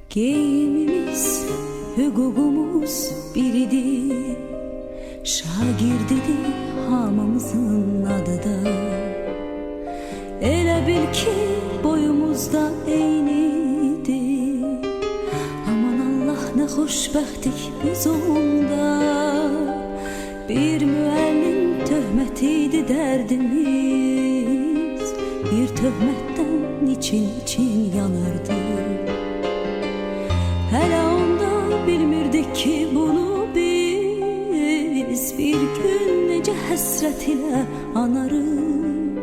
Geyimimiz, hüququmuz biridir. Şagirdidir hamımızın adı da. Elə bil ki boyumuzda eynidir. Aman Allah ne xoşbəxtlik biz onda. Bir müəllim töhmətiydi dərdimiz. Bir töhmətdən için yanırdı. Hələ onda bilmirdik ki bunu biz bir gün necə həsrət ilə anarıq.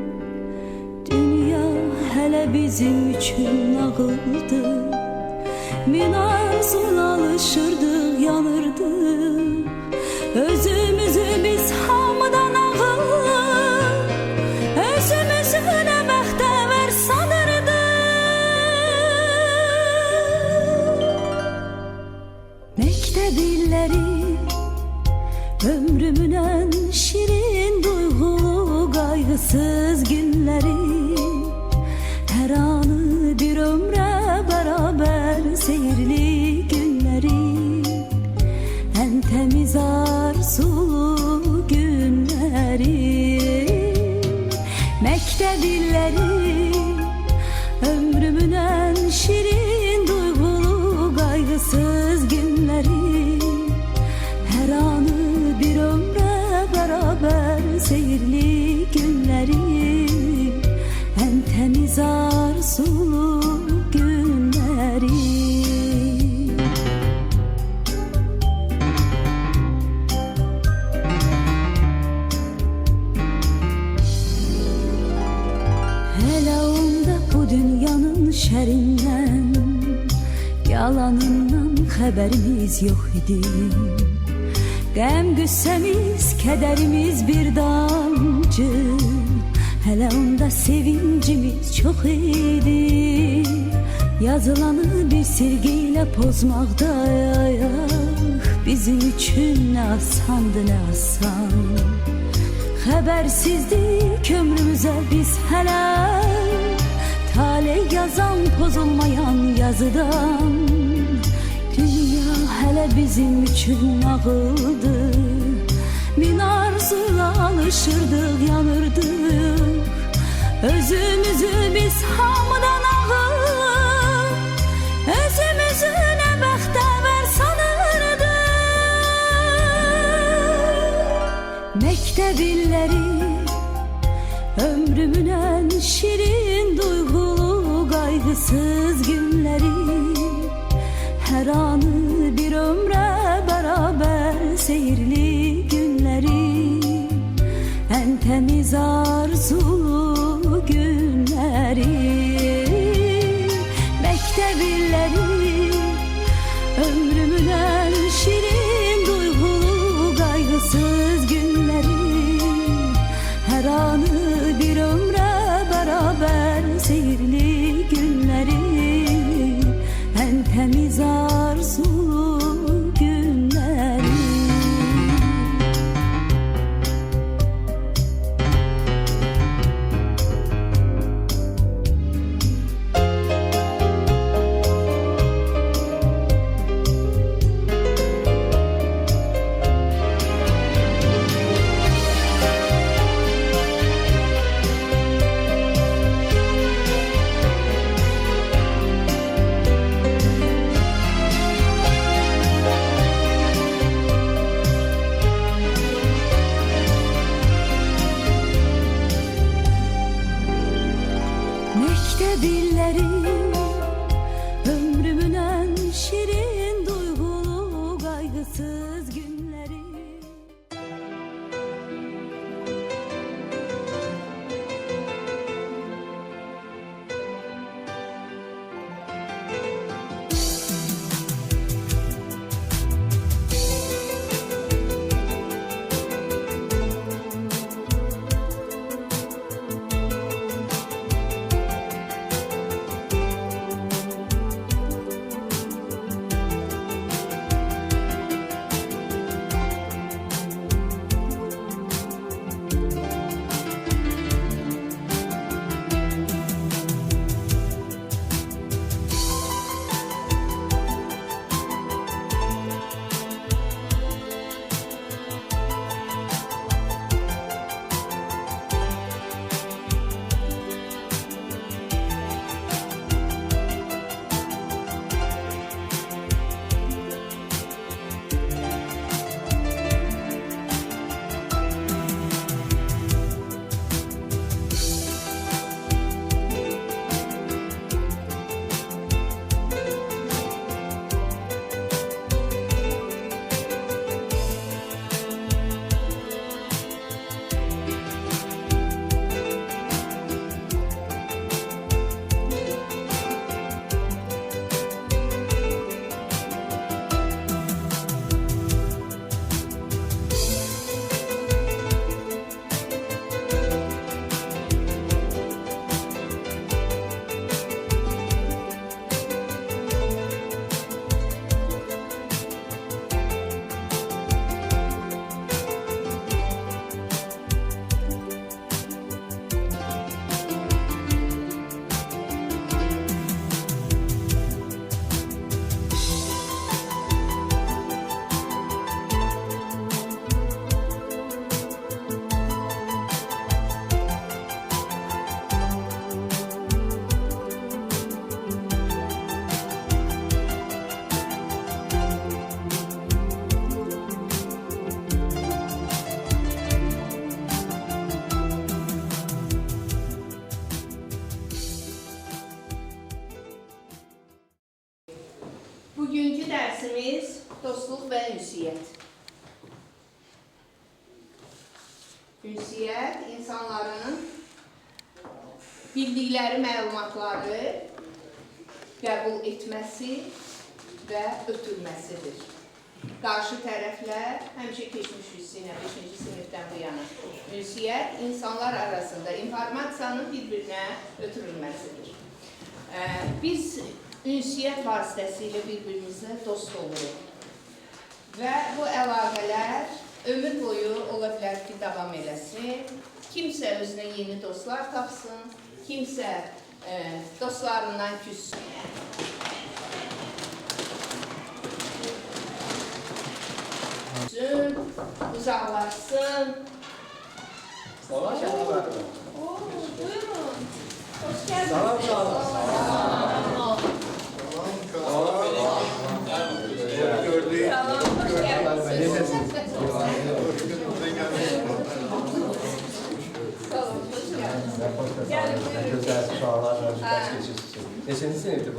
Dünya hələ bizim üçün nağıldı. Min arzula alışırdıq, yanırdıq. Özümüzü biz hamıdan ağıl, özümüzü nə bəxtəvər sanırdıq. Məktəb illəri ömrümün en şirin duygulu kaygısız günleri. Her anı bir ömre beraber seyirli günleri. En temiz arzulu günleri. Mektep illeri ömrümün en şirin duygulu kaygısız günleri. Her anı bir ömre beraber seyirli günleri. En temiz arzulu günleri. Hele onda bu dünyanın şerinden, yalanından haberimiz yok idi. Qəm qüssəmiz, kədərimiz bir damcı. Hələ onda sevincimiz çox idi. Yazılanı bir silgiyle pozmaqda bizim üçün nə asandı, nə asan. Xəbərsizdik ömrümüzə biz hələ, taley yazan pozulmayan yazıdan. Dünya hələ bizim üçün nağıldı. Min arzula alışırdıq, yanırdıq. Özümüzü biz hamıdan ağıl, özümüzü nə bəxtəvər sanırdıq. Məktəb illəri ömrümün en şirin duygulu kaygısız günleri. Her anı bir ömre beraber seyirli günleri. En temiz arzulu günleri. Mektep illeri ömrümün en şirin duygulu kaygısız günleri. Her anı bir ömre beraber seyirli günleri. En temiz arzulu günleri. Bugünkü dərsimiz dostluq və ünsiyyət. Ünsiyyət, insanların bildikləri məlumatları qəbul etməsi və ötürməsidir. Qarşı tərəflər həmişə keçmiş hissinə, 5-ci sinifdən bu yana. Ünsiyyət, insanlar arasında informasiyanın bir-birinə ötürülməsidir. Biz ünsiyyət vasitəsilə bir-birimizlə dost oluruq. Və bu əlaqələr ömür boyu ola bilər ki, davam eləsin. Kimsə özünə yeni dostlar tapsın, kimsə dostlarından küssün. Uzaqlaşsın. Salam, salam. Buyurun. Hoş geldiniz. Salam, salam. Gördük. Salam, hoş geldiniz. Gözəl uşaqlar, dərs keçirsiniz. Neçənci sinifdir bu?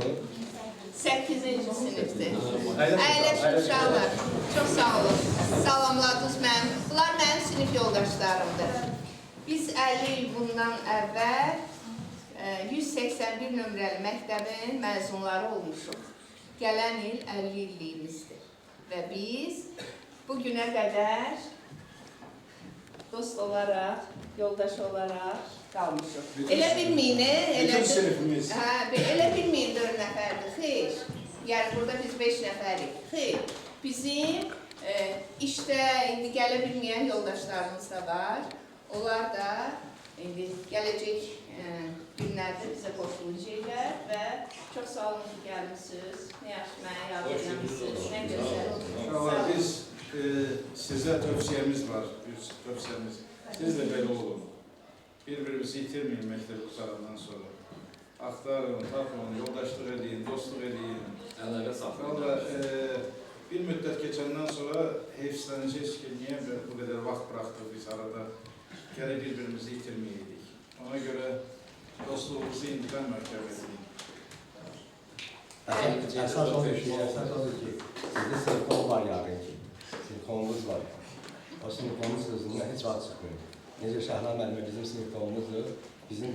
8-ci sinifdir. Əyləşin uşaqlar. Çox sağ olun. Salamladınız mənim. Bunlar mənim sinif yoldaşlarımdır. Biz 50 il bundan əvvəl 181 nömrəli məktəbin məzunları olmuşuq. Gələn il 50 illiyimizdir. Və biz bugünə qədər dost olaraq, yoldaş olaraq qalmışıq. Elə bilməyin, elə bilməyin 4 nəfərdir, xeyr. Yəni burada biz 5 nəfərik, xeyr. Bizim işdə indi gələ bilməyən yoldaşlarımız da var. Onlar da indi gələcək günlərdə bizə qoşulacaqlar və çox sağ olun ki, gəlmişsiniz. Nə yaxşı mənə yardım etmişsiniz, nə gözəl. Biz sizə tövsiyəmiz var, tövsiyəmiz. Siz də belə olun. Bir-birimizi itirməyin məktəb qutarandan sonra. Axtarın, tapın, yoldaşlıq edin, dostluq edin. Əlaqə saxlayın. Bir müddət keçəndən sonra heyfslənəcəyiz ki, niyə bu qədər vaxt bıraxdıq biz arada? Gərək bir-birimizi itirməyəydik. Ona görə dostluğumuzu indidən mərkəb edin. Əsas odur ki, sizdə sinifon var yaqin ki, sinfonumuz var. O sinfonumuz sözündən heç vaxt çıxmıyor. Necə Şəhlan müəllimə bizim sinfonumuzdur, bizim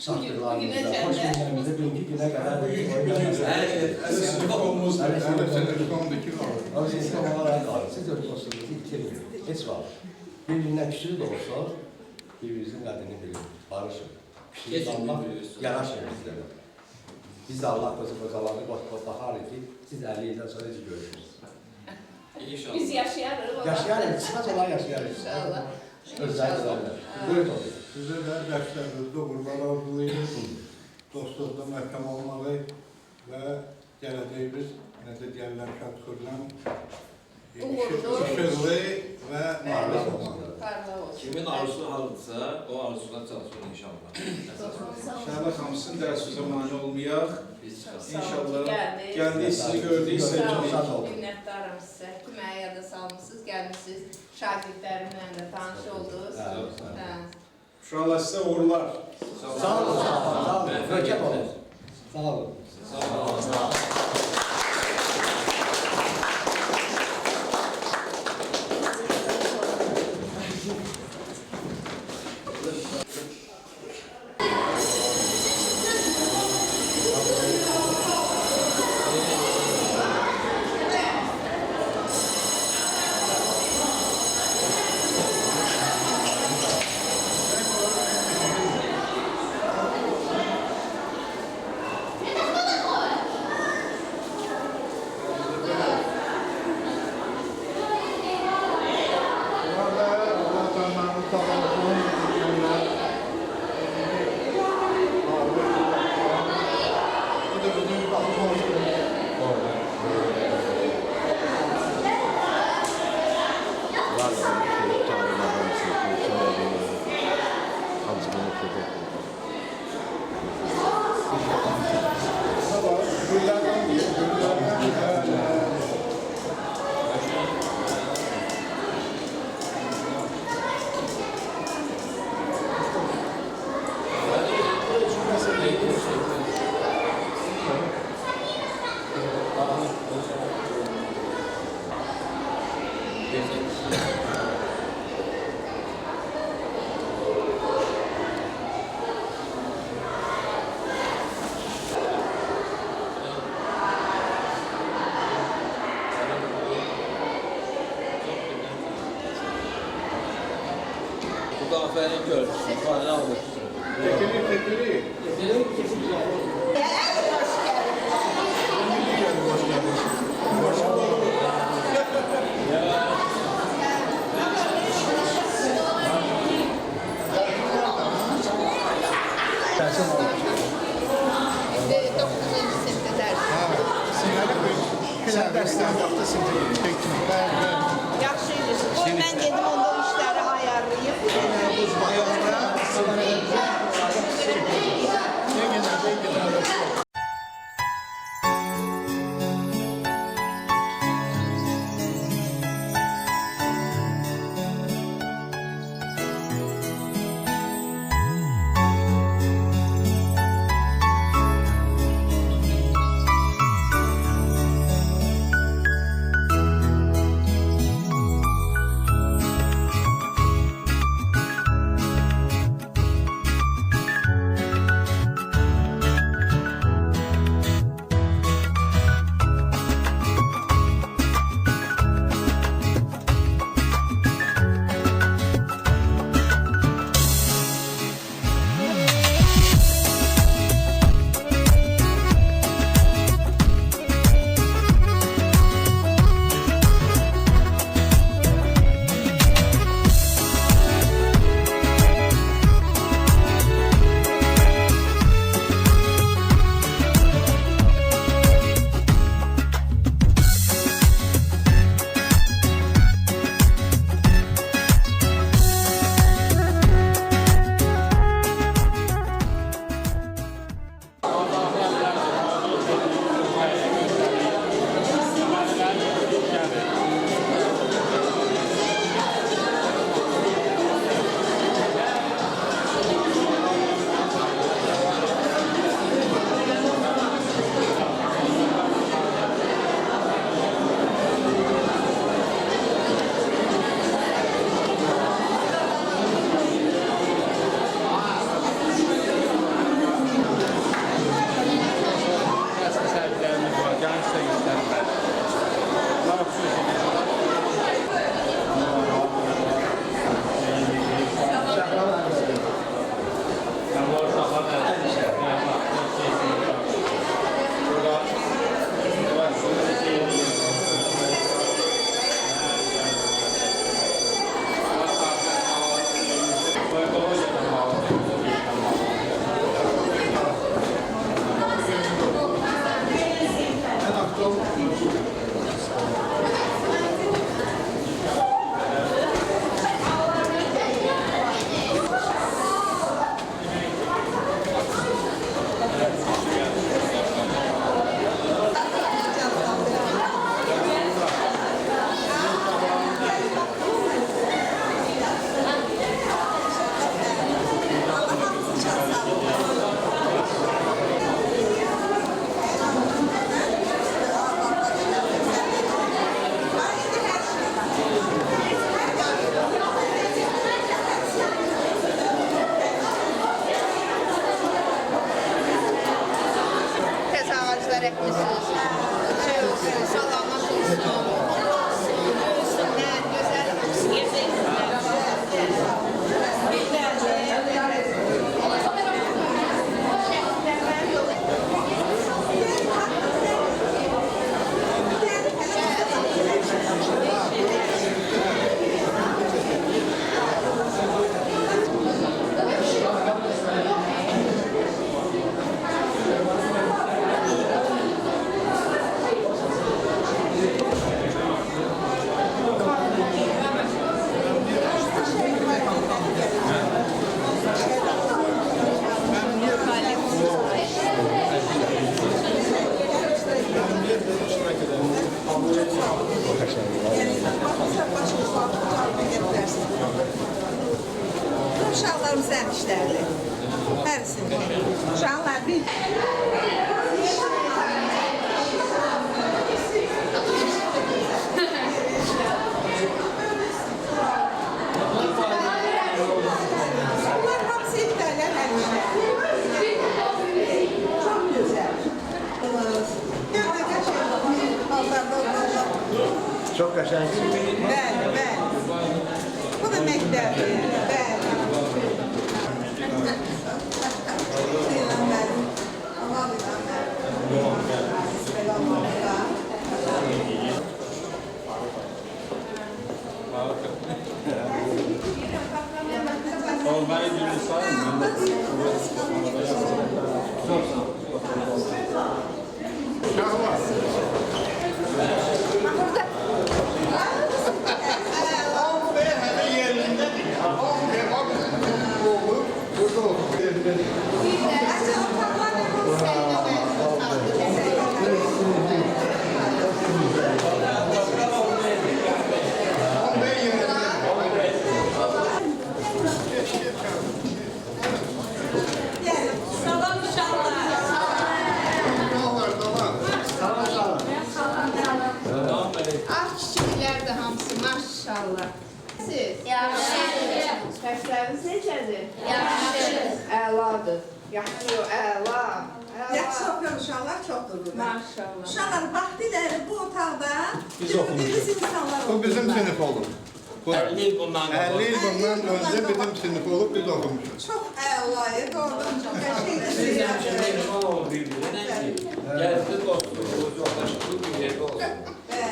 şartlarımızda, xoş günlərimizdə bugünkü günə qədər Sinfonumuzdur, sinfonumdur ki, o sinfon olaraq qalır. Siz öz dostluğunuzu itirmiyor, heç vaxt. Bir-birindən küçülü də olsa, bir-birinizin qədrini bilir, barışın. Küçülü almaq, yaraşın bizlərlə. Biz də Allah qocalarını baxarıq ki, siz 50 ildən sonra necə görürsünüz. Biz yaşayarıq. Yaşayarıq, çıxac olar yaşayarıq. İnşallah. Özləri də. Buyurun olun. Sizə də dərslərinizdə qurban arzulayırıq, dostluqda məhkəm olmalı və gələcəyimiz, necə deyərlər, şadxurdan, işıqlı və parlaq olmalı. Kimin arzusu halıdırsa, o arzusuna çalışır inşallah. Şəhla xanım, sizin dərsinizə mane olmayaq. İnşallah Gəldik. sizi gördük, sevdik. Minnətdarım sizə ki, mənə yada salmışsınız, gəlmişsiniz. Şagirdlərimlə də tanış oldunuz. Uşaqlar sizə uğurlar. Sağ olun, sağ olun. Möhkəm olun. Sağ olun. Sağ olun. Zaferin körpüsü, fayda alır. Tekili. İndi 9-cu sinifdə dərs. Sen dersten yaptı Yaxşı idi. Qoy mən gedim onda o işləri ayarlayım. Əkmisiniz, şey olsun, salamat olsun, böyüsünlər, gözəl oksigen Uşaqlarımız əmişlərdir. Hərisində. Uşaqlar bir. Bunlar hamısı iftərlər həmişlər. Çox gözəl. Görmə qəşəng. Paltarda olacaq. Çok qəşəng. Bəli, bəli. Bu da məktəbdir. Bəli. Xeylan mənim. Allah bilir mənim. Selam olsun. Olmayı Gülüstan'ın Şahlar. On bey hemen yerindedir ya. On bey bak bizim oğlu burada oturuyor yerinde. Bir de On bey yerinde. Gəlin. Salam uşaqlar. Tamam. Ah çiçekler de hamısı maşallah. Siz? Səsləriniz necədir? Əladır. Yaxşı, əla. Yaxşı oxuyan uşaqlar çoxdur burada. Maşallah. Uşaqlar vaxtiləri bu otaqda Biz gördüyünüz insanlar Bu bizim oxuyurlar. sınıf oldu. 50 yıl bundan 50 yıl bundan önce bizim sınıf olup biz okumuşuz. Çox əlayı, doğrudan çox qəşəngdir. Siz həmişə mehriban olun bir-birinə ki, gəlsin dostluq, yoldaşlıq bir yerdə olsun.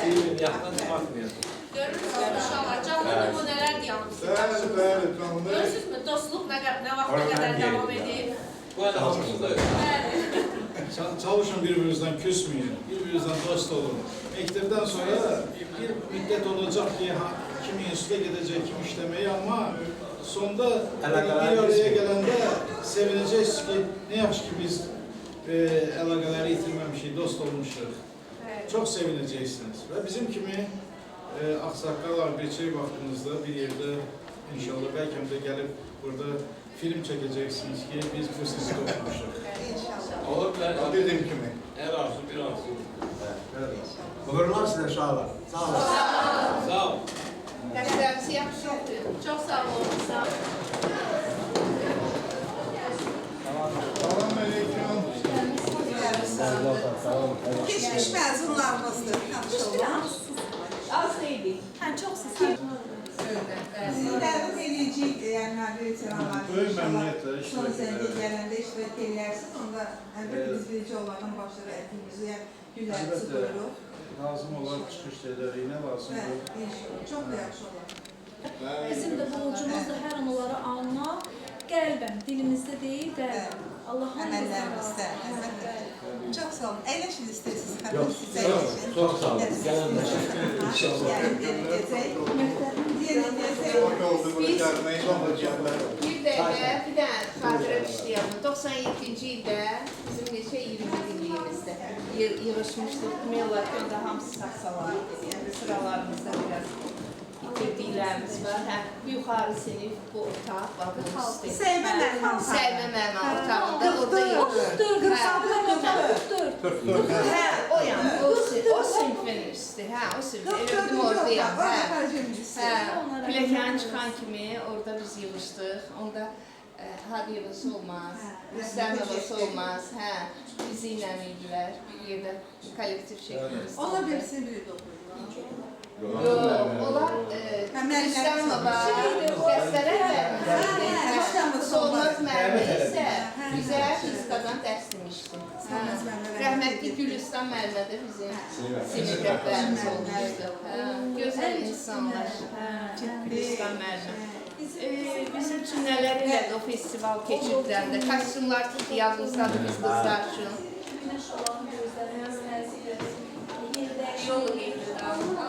Bir-birini yaxdan çıxartmayasın. Görürsünüz uşaqlar, canlı nümunələr deyəmişsiniz. Bəli, bəli, tamam. Görürsünüzmü, dostluq nə vaxta qədər davam edib? Bu hələ hamımızda yox. Çalışın birbirinizden küsmeyin, birbirinizden dost olun. Mektepten sonra bir müddet olacak ki kimi enstitüye gidecek, kim işlemeye ama sonda bir araya gelende sevineceğiz ki ne yaxşı ki biz əlaqələri itirməmişik, dost olmuşuq. Çok sevineceksiniz. Ve bizim kimi aksakallar bir şey vaxtınızda bir yerde inşallah belki de gelip burada film çekeceksiniz ki biz bu sizi okumuşuq. İnşallah. Olur bilər. Dediğim kimi. Hər arzu bir arzu. Uğurlar size uşaqlar. Sağ olun. Sağ ol. Dərslərinizi yaxşı oxuyun. Çox sağ olun. Sağ olun. Salam aleyküm. Keçmiş məzunlarımızdır, tanış olun. Az deyildik. Çox sağ Sizlərimiz eləyəcək, yəni veteranlar Böyük məmnuniyyətlə iştirak son sənədə edərəm. gələndə iştirak edərsiniz. Onda əlbəttə biz birinci olardan başlayır etdiyimizi, yəni günlərimizi qoyuruq. Lazım olan çıxış şeylərinə lazım Bəli, olur. inşallah. Çox da yaxşı olar. Bizim də borcumuzdur hər an onları almaq. Qəlbən, dilimizdə deyil, qəlbən. Allah'ın Əməllərimizdə, əlbəttə. Çox sağ olun. Əyləşin istəyirsiniz, xəbər sizə Çox əyləşin. sağ olun. Gəlin gəzək. Gəlin gəzək. Hoş olduğunu görmeyi çok acayipler. Bir dəqiqə, bir dənə xatirə işləyəm. 97-ci ildə bizim neçə 20 illiyimizdə yığışmışdıq. Demək hamısı saxsalar. Yəni sıralarımızda biraz itirdiklərimiz var. Hə, yuxarı sinif bu otaq var. Səyvə mənim Səyvə mənim otağında orada yığılır. 44. Hə, o yan, o sinfin üstü. Hə, o sinfin. Öldüm oradayım. Hə, Biləkən çıxan kimi orada biz yığışdıq. Onda Hadiyevası olmaz, Rüstəmovası olmaz. Hə, bizi ilə idilər. Bir yerdə kollektiv şəklində. Ola bilsin bir də Yox, onlar Rüstəmova dərslərə vermişdi. Solmaz müəllimi isə bizə fizikadan dərs demişdi. Rəhmətli Gülüstan müəllimə də bizim sinif rəhbərimiz olmuşdu. Gözəl insanlar. Gülüstan müəllimə. Bizim üçün nələr elədi o festival keçirdəndə. Kostyumlar tutdu yadınızdadır biz qızlar üçün. Günəş olan gözlərimiz nəzir etsin. Yolu gedir.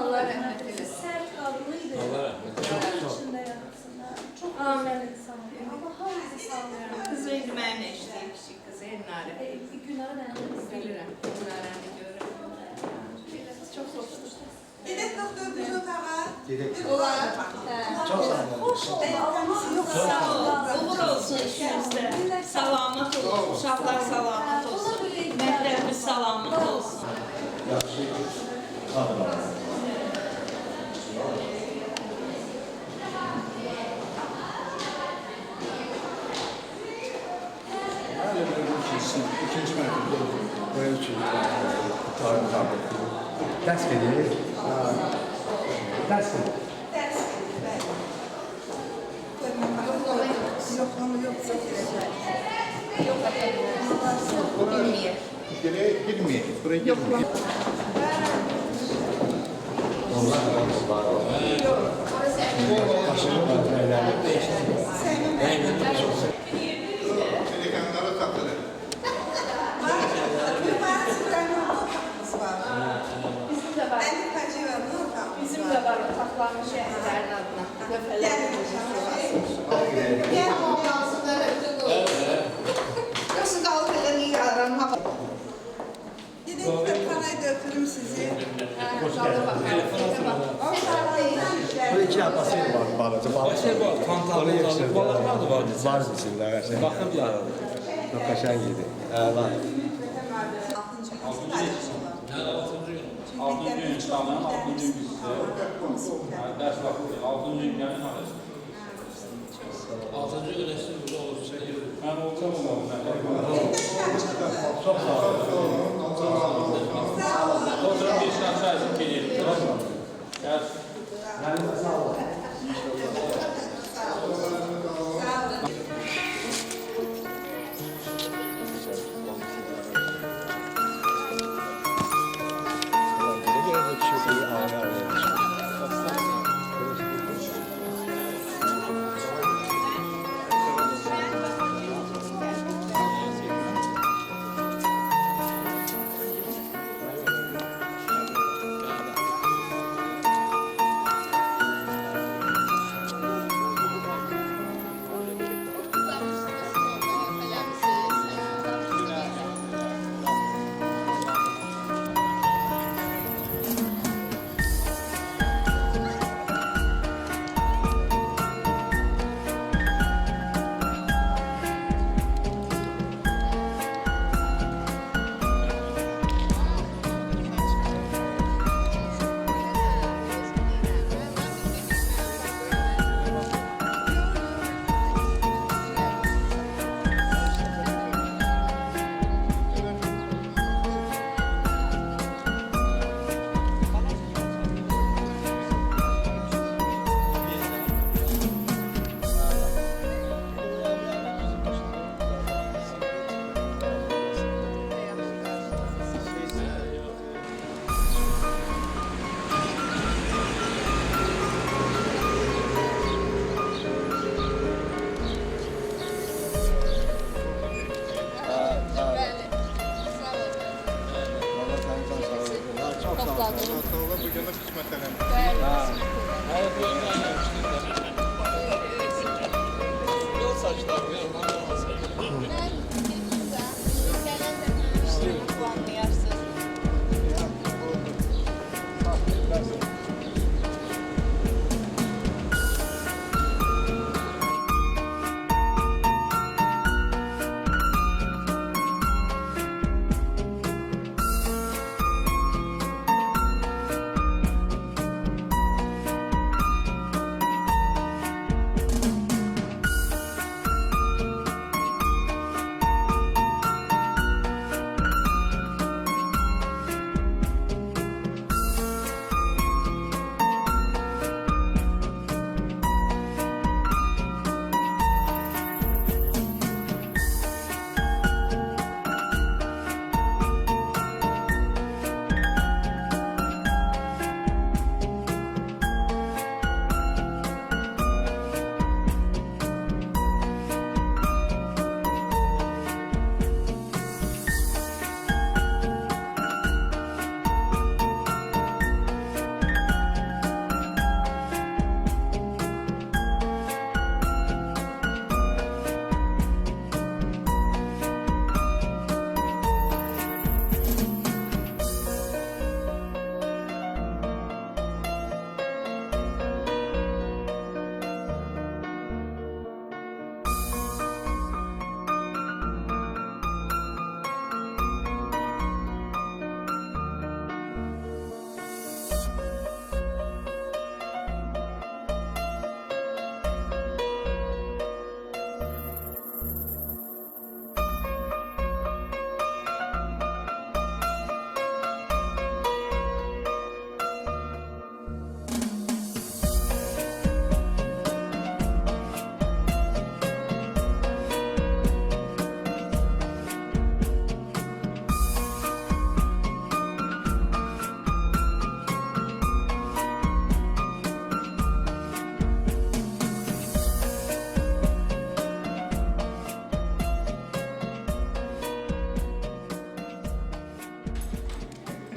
Allah rəhmət eləsin. Sərt qadınıydı. Allah rəhmət eləsin. İçində yatsınlar. Çox gözəl insanlar. Allah hamısı sağlayır. Qız verdi mənimlə işləyir, kiçik qız Elnarə. Günləri nədir? Bilirəm, Elnarəni görürəm. Çox xoşdur. Gedək doktor otağa. Gedək. Olar. Çox sağ olun. Xoş oldu. Allah'ım Sağ ol. Uğur olsun işinizdə. Salamat olsun. Uşaqlar salamat olsun. Məktəbimiz salamat olsun. Yaxşı. Sağ olun. İkinci mərtəbdə oldum. Böyle çocuklar. Tarih tabletleri. Ders verilir. Ders verilir. Dərs verir, bəli. Yoxlama yoxsa girəcək. Bilməyək. Girmeyek. Buraya girmeyek. Onlar aramız var. Orası Telekanlara takılı. Bir bana sıfırlarının otağımız var. bizim də var. Elif Hacıyevanın otağımız Bizim var. də var otaqlanmış şəhərlərin adına. Lövhələr. Gel. Amma qalsınlar hepsi qoyulur. Yoxsa qalıb elə niyə aranma? Gidin kitabxanaya götürüm sizi. Qaldı bax. Bu iki yapası var, balaca balık. Başka bu kantarlı balıklar da var. Var içinde arkadaşlar. Bakın bir arada. Çok kaşan giydi. Var. 6-cı gün paylaşırlar. Altıncı gün tamam, altıncı gün ders vakti, altıncı gün yani tanış. 6. gün eşli burada olursa Ben olsam olmam. Çok sağ olun. Oturup bir işten çay içip gelirim. Gel. Sağ olun. Bu yana kısmeten. Yol saçlar bir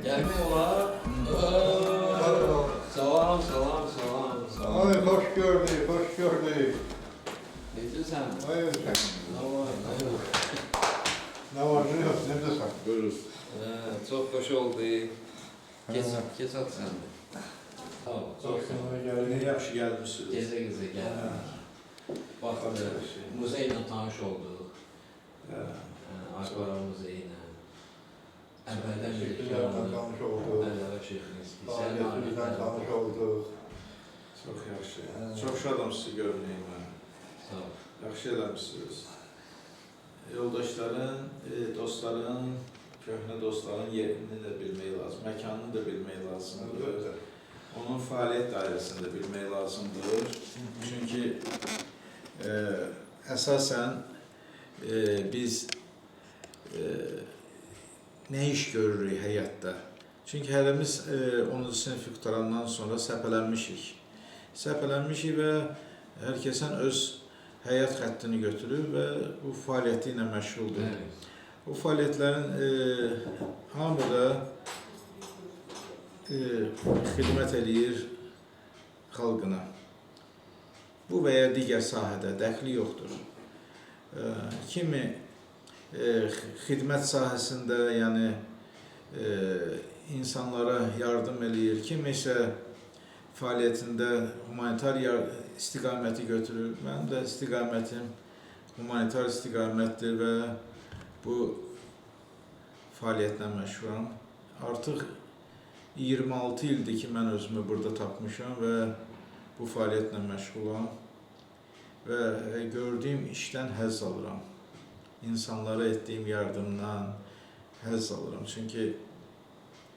Gelme ola. Salam, salam, salam, salam. Ay, hoş gördük, hoş gördük. Necəsən? Hayır sen. Ne var, ne yok? Ne var ne yok, ne de sen. Buyurun. Çok hoş oldu. Geç at sen de. Tamam, çok sağ ol. Ne yaxşı gəlmişsiniz. Geze geze geldik. Bak, muzeyle tanış olduk. Akbara Muzeyi'ne. Evvelden beri Şirketlerden tanış olduk. Evvel şeyhimiz. Faaliyetimizden tanış olduk. Çox yaxşı. Çox şadam sizi görməyimə. Sağ ol. Yaxşı eləmişsiniz. Yoldaşların, dostların, köhnə dostların yerini də bilmək lazım, məkanını da bilmək lazımdır. Onun fəaliyyət dairəsini də bilmək lazımdır. Çünki əsasən biz nə iş görürük həyatda? Çünki hərimiz 10-cu sinifi qutarandan sonra səpələnmişik. Səpələnmişik və hər kəsən öz həyat xəttini götürür və bu fəaliyyəti ilə məşğuldur. Bu fəaliyyətlərin hamı da xidmət eləyir xalqına. Bu və ya digər sahədə dəxli yoxdur. Kimi xidmət sahəsində, yəni insanlara yardım eləyir, kimi isə fəaliyyətində humanitar istiqaməti götürür. Mənim də istiqamətim humanitar istiqamətdir və bu fəaliyyətlə məşğulam. Artıq 26 ildir ki, mən özümü burada tapmışam və bu fəaliyyətlə məşğulam və gördüyüm işdən həzz alıram. İnsanlara etdiyim yardımdan həzz alıram. Çünki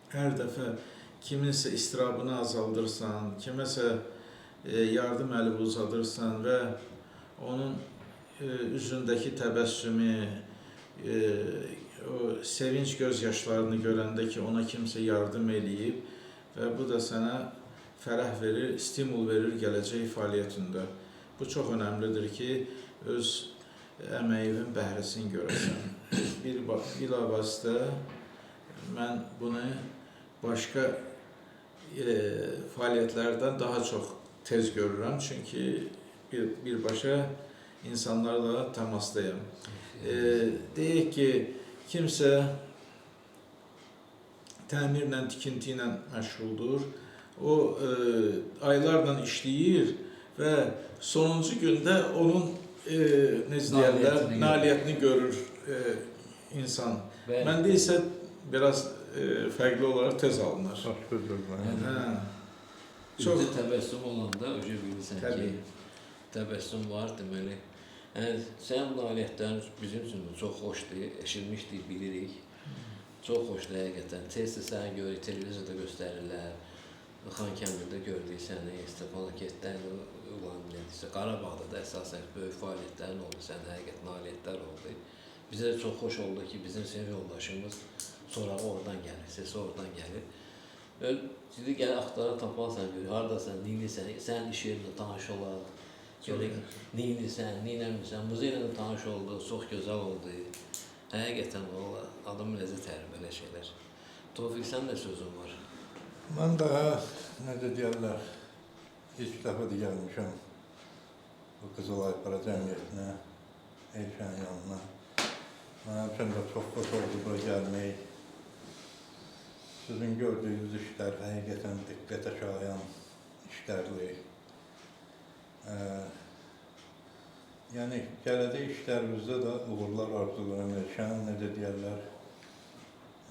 hər dəfə kiminsə istirabını azaldırsan, kiməsə yardım əli uzadırsan və onun üzündəki təbəssümü, o sevinç gözyaşlarını görəndə ki, ona kimsə yardım eləyib və bu da sənə fərəh verir, stimul verir gələcək fəaliyyətində. Bu çox önəmlidir ki, öz əməyimin bəhrəsini görəsən. Bilavasitə mən bunu başqa fəaliyyətlərdən daha çox tez görürəm, çünki birbaşa insanlarla təmasdayım. Deyək ki, kimsə təmirlə, tikinti ilə məşğuldur. O aylarla işləyir və sonuncu gündə onun nailiyyətini görür insan. Məndə isə biraz fərqli olaraq tez alınır. Çox təbəssüm olanda öcə bilirsən ki, təbəssüm var deməli. Sənin nailiyyətlərin bizim üçün çox xoşdur, eşitmişdik, bilirik. Çox xoşdur həqiqətən. Tez-tez səni görürük, televizorda göstərirlər. Xankəndidə gördük səni, Stepanakert-dən ulan nedirsə, Qarabağda da əsasən böyük fəaliyyətlərin oldu, sənin həqiqət nailiyyətlər oldu. Bizə də çox xoş oldu ki, bizim sinif yoldaşımız sonra oradan gəlir, sesi oradan gəlir. Sizi gəl axtara taparsan, haradasan, neylisən, sənin iş yerində tanış olaraq, görək, neylisən, neynəmirsən, muzeylə də tanış oldu, çox gözəl oldu. Həqiqətən adam ləzzət ərir belə şeylər. Tofiq, sən də sözün var. Mən daha, necə deyərlər, ilk dəfədir gəlmişəm bu Qızılay Para Cəmiyyətinə, Elşən yanına. Mənim üçün də çox xoş oldu bura gəlmək. Sizin gördüyünüz işlər həqiqətən diqqətə şayan işlərdir. Yəni, gələcək işlərimizdə də uğurlar arzularım Elşən, necə deyərlər,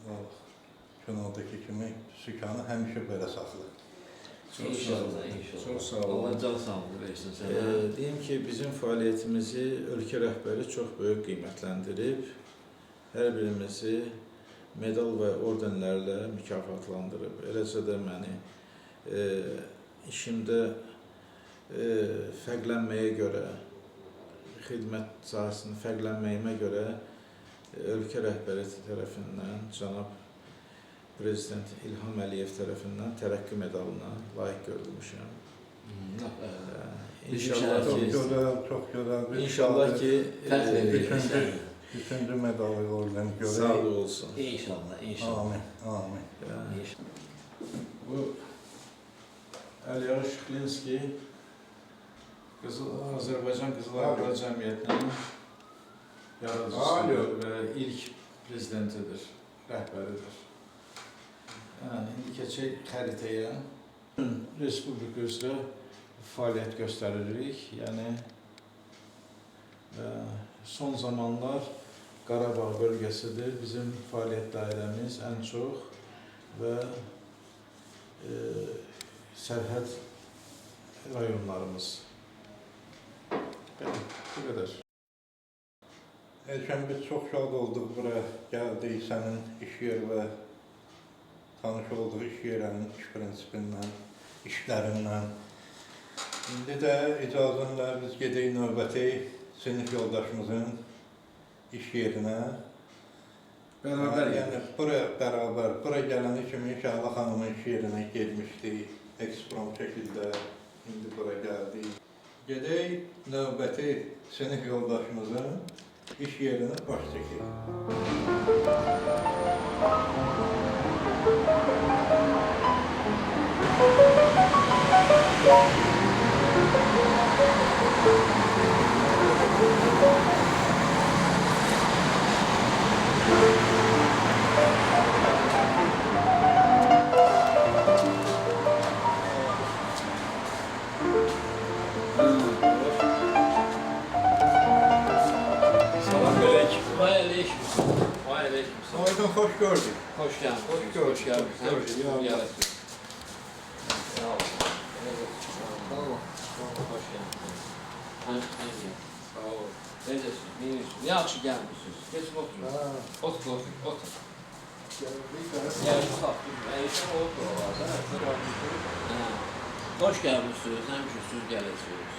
o kinodakı kimi sükanı həmişə belə saxlayır. İnşallah, inşallah. Çox sağ olun. Allah can sağlığı versin sənə. Deyim ki, bizim fəaliyyətimizi ölkə rəhbəri çox böyük qiymətləndirib. Hər birimizi medal və ordenlərlə mükafatlandırıb. Eləcə də məni işimdə fərqlənməyə görə, xidmət sahəsində fərqlənməyimə görə ölkə rəhbəri tərəfindən, cənab Prezident İlham Əliyev tərəfindən tərəqqi medalına layiq görülmüşəm. İnşallah ki, üçüncü medalı orden görək. sağ olsun. İnşallah, inşallah. Amin, amin. Əliyar Şüklinski Azərbaycan Qızıl Aygırlar Cəmiyyətinin yaradıcısıdır və ilk prezidentidir, rəhbəridir. İndi keçək xəritəyə. Respublika üzrə fəaliyyət göstəririk. Yəni, son zamanlar Qarabağ bölgəsidir bizim fəaliyyət dairəmiz ən çox və sərhəd rayonlarımız. Bu qədər. Elşən, biz çox şad olduq bura gəldik, sənin iş yeri və tanış olduğu iş yerinin iş prinsipindən, işlərindən. İndi də icazənlə biz gedək növbəti sinif yoldaşımızın iş yerinə. Bərabər yəni, bura gələni kimi inşallah xanımın iş yerinə getmişdik, eksprom şəkildə indi bura gəldik. Gedək növbəti sinif yoldaşımızın iş yerinə baş çəkək. Aydın, hoş gördük. Hoş geldin. Hoş gördük. Hoş geldin. Hoş gördük. Sağ ol. Sağ ol. Hoş geldin. Sağ ol. Necəsiniz? Yaxşı gəlmişsiniz. Geçin oturun. Otur. Gəlin saxlayın. Əyişən olub oralarda. Hoş gəlmişsiniz. Həmişə siz gələsiniz.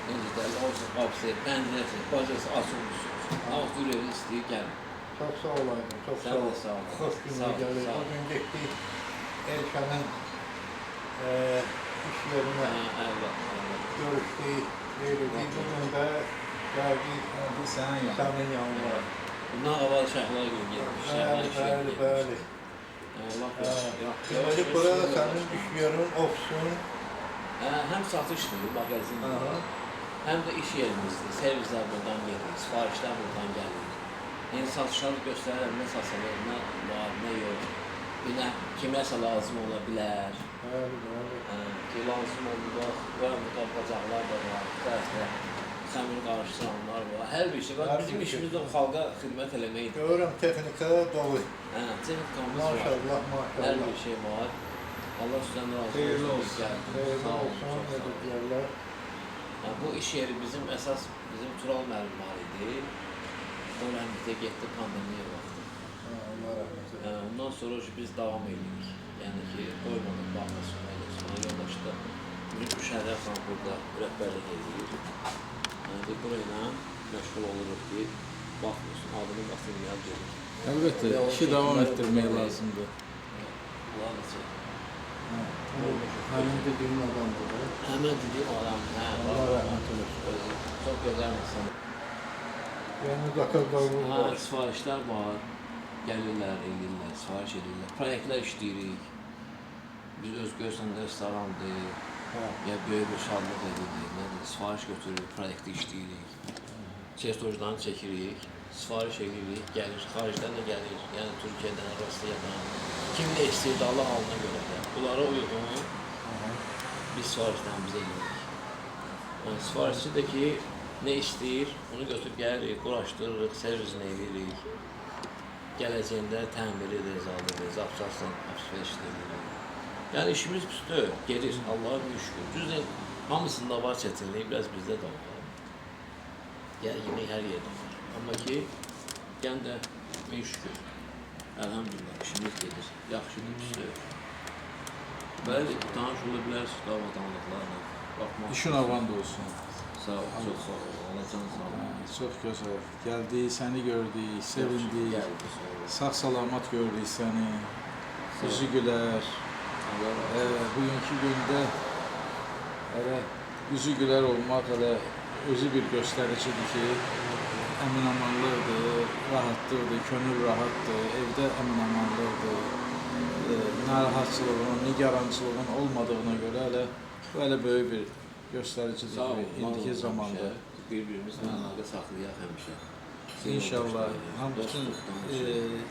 Necə də olsun, qapısı, pəncərəsi, bacası açılmışsınız. Altı evi istəyir, gəlin. Çok sağ olaydım, çok sağ ol. Sağ ol. Hoş günler geldik. Bugün gittik Elşan'ın iş yerine görüştük, verildik. Bugün de geldik senin yanına. Bundan qabaq Şəhlar gün gelmiş. Bəli. Deməli, bura sənin iş yerin, ofisun. Həm satışdır, mağazindir, həm də iş yerimizdir. Servislər buradan gelir, sifarişlər buradan gəlir. Yəni satışları göstərirəm, nə satılır, nə var, nə yox. Bir nə kiməsə lazım ola bilər. Ki, lazım olur, burada bacaqlar da var, tərəfdə səmir qarşılanlar var. Hər bir şey var. Bizim işimiz də xalqa xidmət eləməkdir. Görürəm, texnika dolu. Texnikamız var. Maşallah. Hər bir şey var. Allah sizdən razı olsun. Xeyirli olsun, necə deyərlər. Bu iş yeri bizim əsas, bizim Tural müəllim var idi. O rəhmətə getdi pandemiya vaxtı. Ondan sonra biz davam edirik. Yəni ki, qoymadıq baxmasına, yoldaşda Müşərrəf xan burada rəhbərlik edir. Burayla məşğul oluruq ki, baxmıyorsun, adını qatılmayan gelir. Əlbəttə, işi davam etdirmək lazımdır. Allah necə? Həmin dediyim adamdır. Həmin dediyim adam, Allah rəhmət eləsin. Çox gözəl insan. Yəni zakazlarımız var. Sifarişlər var, gəlirlər, edirlər, sifariş edirlər. Proyektlər işləyirik. Biz öz gözündə restorandır, ya böyük bir şadlıq edirik, sifariş götürürük, proyekti işləyirik. Çertojlarını çəkirik, sifariş edirik, gəlir, xaricdən də gəlir, yəni Türkiyədən, Rusiyadan. Kim nə istedadlı halına görə də. Bunlara uyğun biz sifarişdən bizə gelirik. Yəni, sifarişçi də ki, nə istəyir, onu götürüb gəlirik, quraşdırırıq, servisini edirik. Gələcəyində təmir ediriz, alırıq, zapçasından alışveriş edirik. Yəni işimiz üstü gelir, Allah'a bir şükür. Düzdür, hamısında var çətinlik, biraz bizdə də var. Gərginlik hər yerdə var. Amma ki, yəni də bir şükür. Əlhamdülillah, işimiz gedir, yaxşıdır, üstü. Bəli, tanış ola bilərsiniz, davadanlıqlarla. İşin avand olsun. Sağ ol, çox sağ ol. Allah canı sağ ol. Çox gözəl. Gəldik, səni gördük, sevindik. Sağ-salamat gördük səni. Üzü gülər. Bugünkü gündə üzü gülər olmaq özü bir göstəricidir ki, əminamanlıqdır, rahatlıqdır, könül rahatdır, evdə əminamanlıqdır, narahatçılığın, nigarançılığın olmadığına görə Bu elə böyük bir göstəricidir Sağ olun, indiki zamanda. Bir-birimizlə əlaqə saxlayaq həmişə. İnşallah hamımızın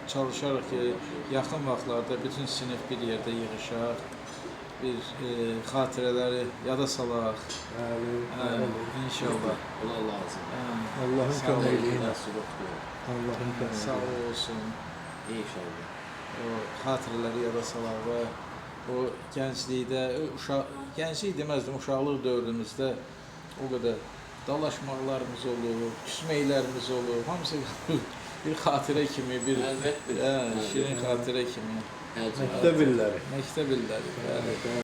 çalışaraq ki, yaxın vaxtlarda bütün sinif bir yerdə yığışaq, bir xatirələri yada salaq. İnşallah. Allah lazım. Allah'ın Sağ olun. köməkliyi ilə. Allah'ın sağ olsun. İnşallah. O xatirələri yada salaq və o gənclikdə, gənclik deməzdim, uşaqlıq dövrümüzdə o qədər dalaşmaqlarımız olur, küsməklərimiz olur, hamısı bir xatirə kimi, bir şirin xatirə kimi. Məktəb illəri. Məktəb illəri. Bəli.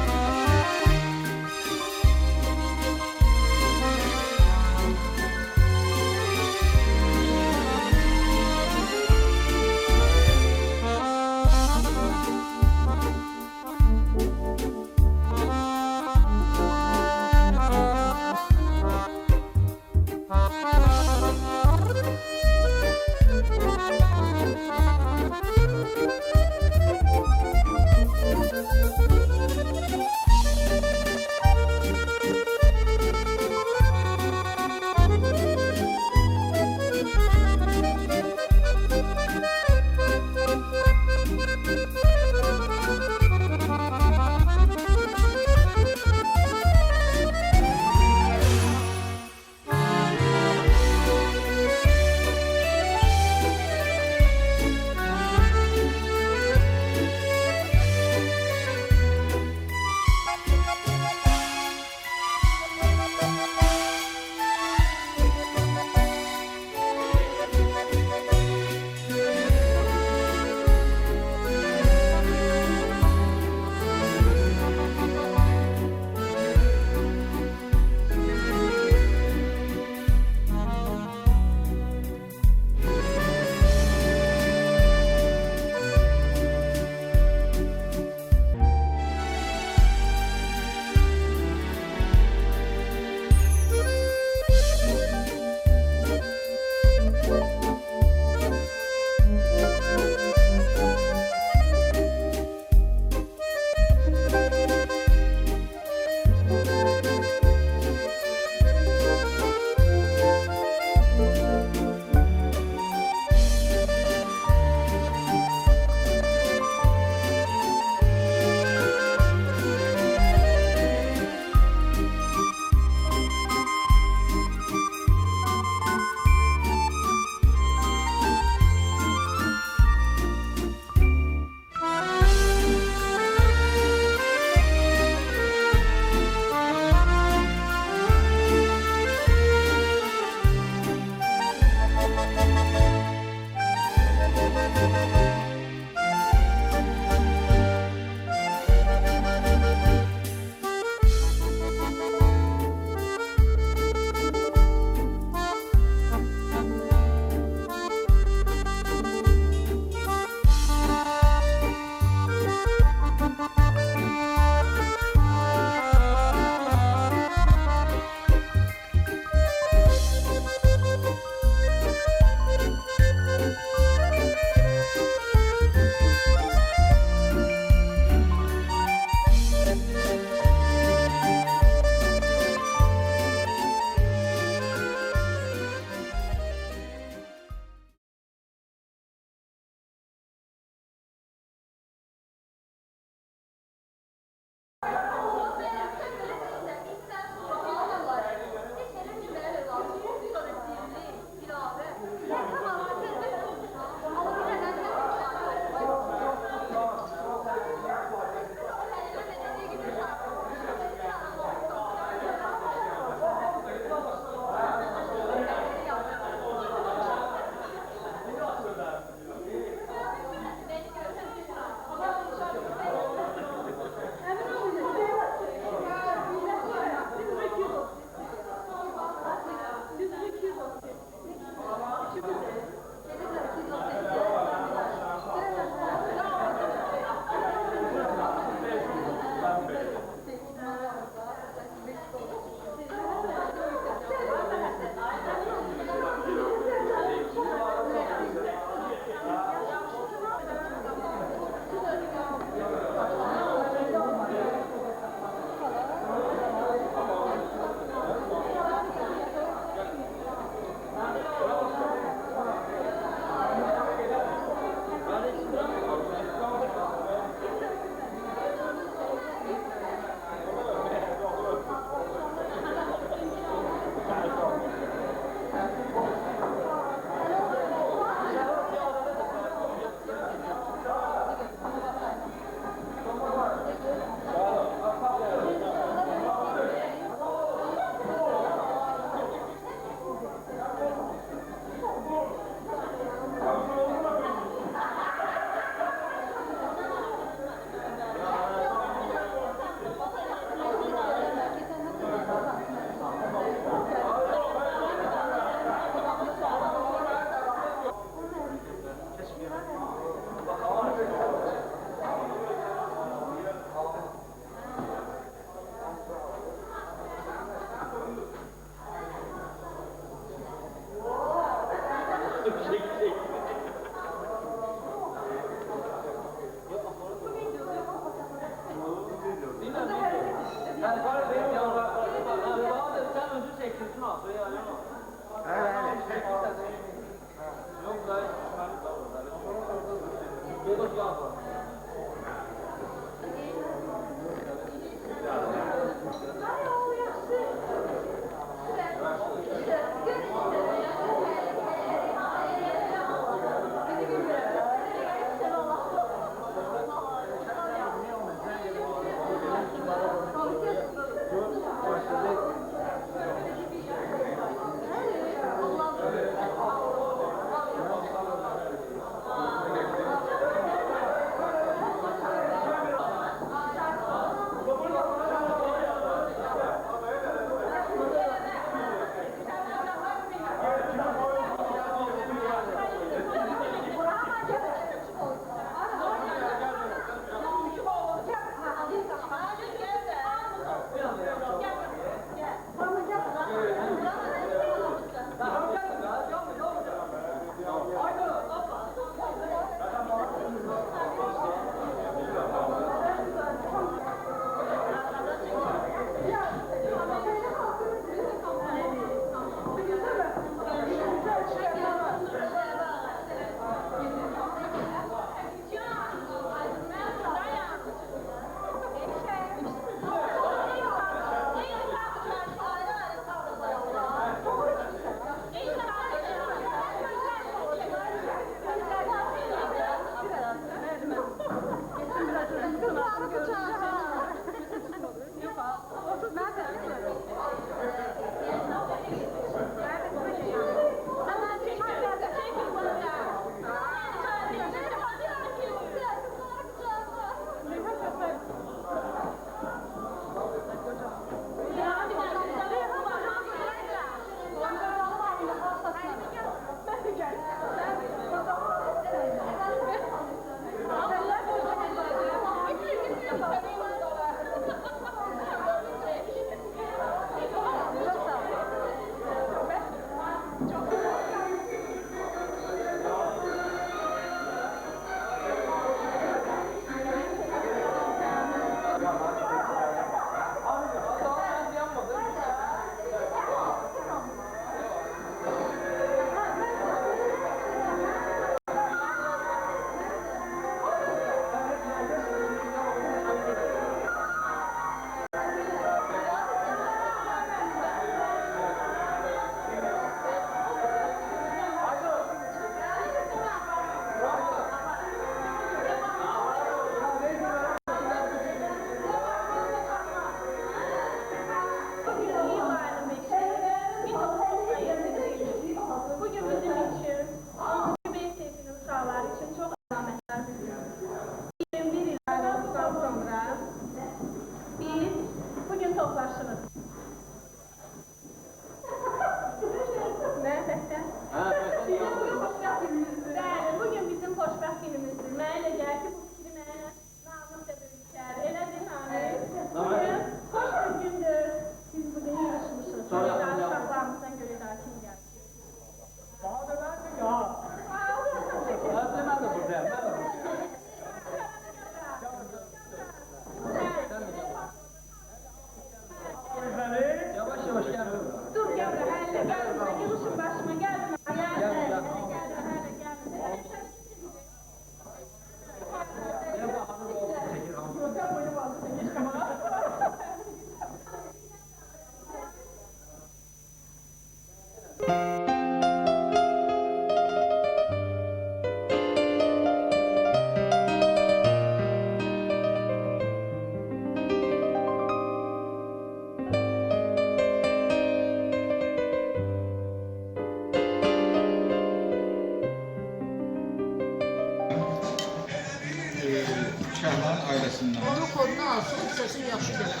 Şahlan ailəsindən. Onun kodunu alsın, səsini yaxşı gəlir.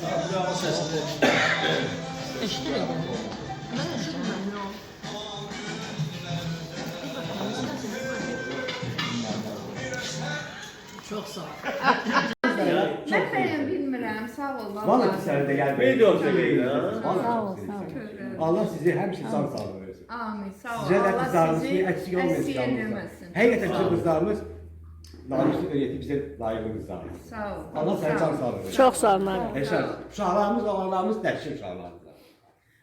Bravo səsində. Eşidirəm. Mən eşitmirəm, yox. Çox sağ ol. Mən bəyəm bilmirəm, sağ ol. Vallahi ki səni də gəlməyəcək. Video çəkəyim. Sağ ol, sağ ol. Allah sizi həmişə sağ sağlığı versin. Amin. Sağ ol. Sizə də Allah qızlarınız sizi eksik olmayın əksik yanımızda. eləməsin. Həqiqətən bizim qızlarımız namuslu öyrətib bizə layıqlı qızlardır. Sağ ol. Allah səni can sağlığı versin. Çox sağ olun. Eşər, uşaqlarımız, oğlanlarımız dəhşət uşaqlardır.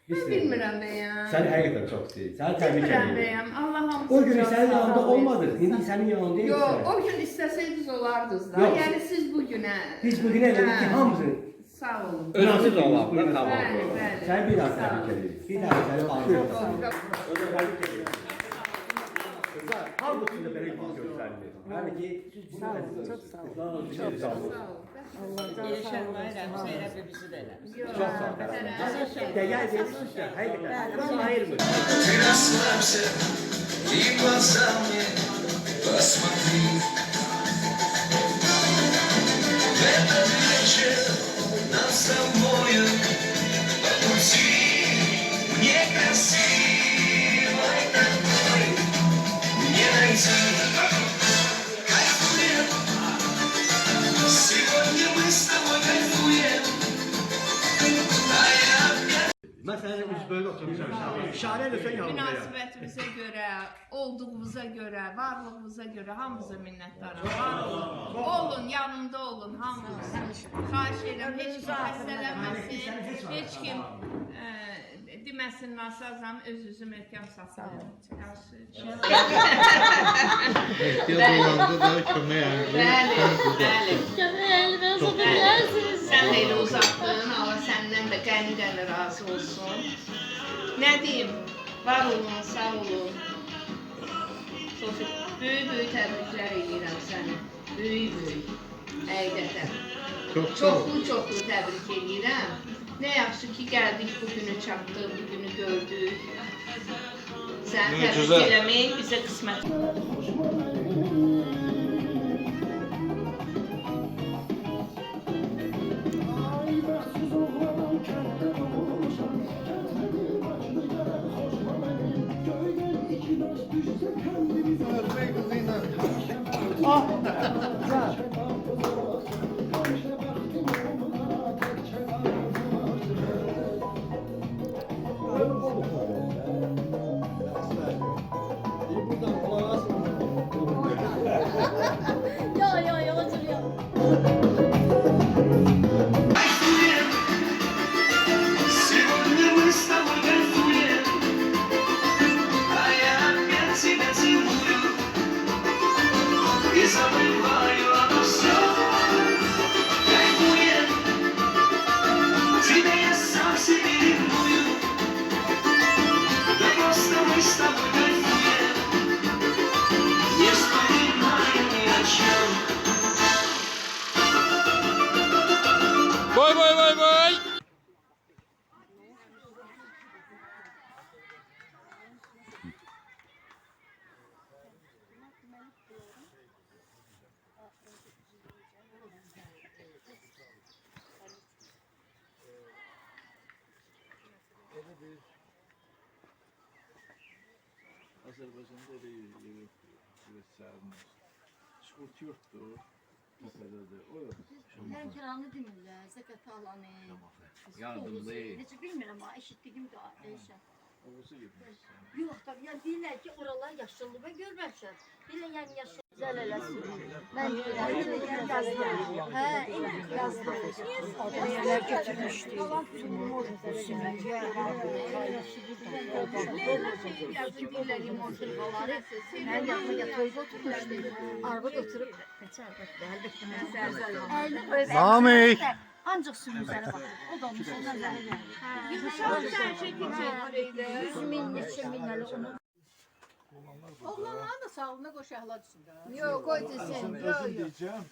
Mən bilmirəm bəyəm. Səni həqiqətən çox istəyir. Səni təbrik Bilmirəm edirəm. bəyəm. Allah hamısını O gün can sənin sağ yanında olun. olmadıq. İndi sənin yanında Yox, deyilsən. o gün istəsəydiniz olardınız da. Yox. Yəni siz bu günə... Biz bugün elədik ki, hamımızın Sağ olun. Önümüz olan da tamam. Bəli, bəli. Səni bir daha təbrik edirik. Bir daha səni alırıq. Çox- Özür təbrik edirik. Kızlar, hamısında belə bir göstərilir. Yəni ki, sağ olun, çox sağ olun. Çox sağ olun. Çok sağ olun. Gel işte, hayır. Hayır. Ты расслабься и глаза мне посмотри. В этот вечер нам с тобою по пути некрасивой такой не найти. Кайфуем, сегодня мы с тобой кайфуем. А я Mən səninlə üz böyle oturmuşam. İşarə eləsən yanımdayım. Münasibətimizə görə, olduğumuza görə, varlığımıza görə hamınıza minnətdaram. Var olun. Olun, yanımda olun hamınız. Xahiş edirəm, heç kim xəstələnməsin, heç kim deməsin nasazam, öz-özü möhkəm saxlayın. Yaxşı. Ehtiyat olanda da kömək Bəli, bəli. Bəli. Sən də elə uzatdın, Allah səndən də qəni razı olsun. Nə deyim, var olun, sağ olun. Sofi, böyük təbriklər edirəm səni. Böyük. Həqiqətən. Çoxlu təbrik edirəm. Nə yaxşı ki, gəldik, bu günü çatdıq, bu günü gördük. Sən təbrik eləmək bizə qismət. Yo, otur ya. кайфуем. Сегодня мы с тобой кайфуем. А я опять тебя целую и забываю обо всем. Кайфуем. Тебя я сам себе ревную. Да просто мы с тобой кайфуем. Не вспоминаем ни о чем. Vay. Azərbaycanda da üretçilərimiz çıxırt yurtdur, təpədədir. O Hem kiranı demirlər, zəkat alanı. Yardımlı. Necə bilmirəm amma eşitdiyim də eşə. oğuzu gitmişsən. Yox, tabii ya deyirlər ki, oralar yaşıllığa görməmişəm. Deyirlər yəni yaşıl güzel eləsin. Mən yazdım. Hə, yazdım. Yerlər götürmüşdü. Limon sırğaları. Mən yanıma yatırıb oturmuşdum. Arvad oturup Namik! Ancaq suyun üzərinə baxır. O da onun sonuna zəhərlənir. Yüzümün neçə minəli onu. Oğlanlar da sağlığına qoşaqlar içində. Yox, qoy desin. Yox. Diyeceğim.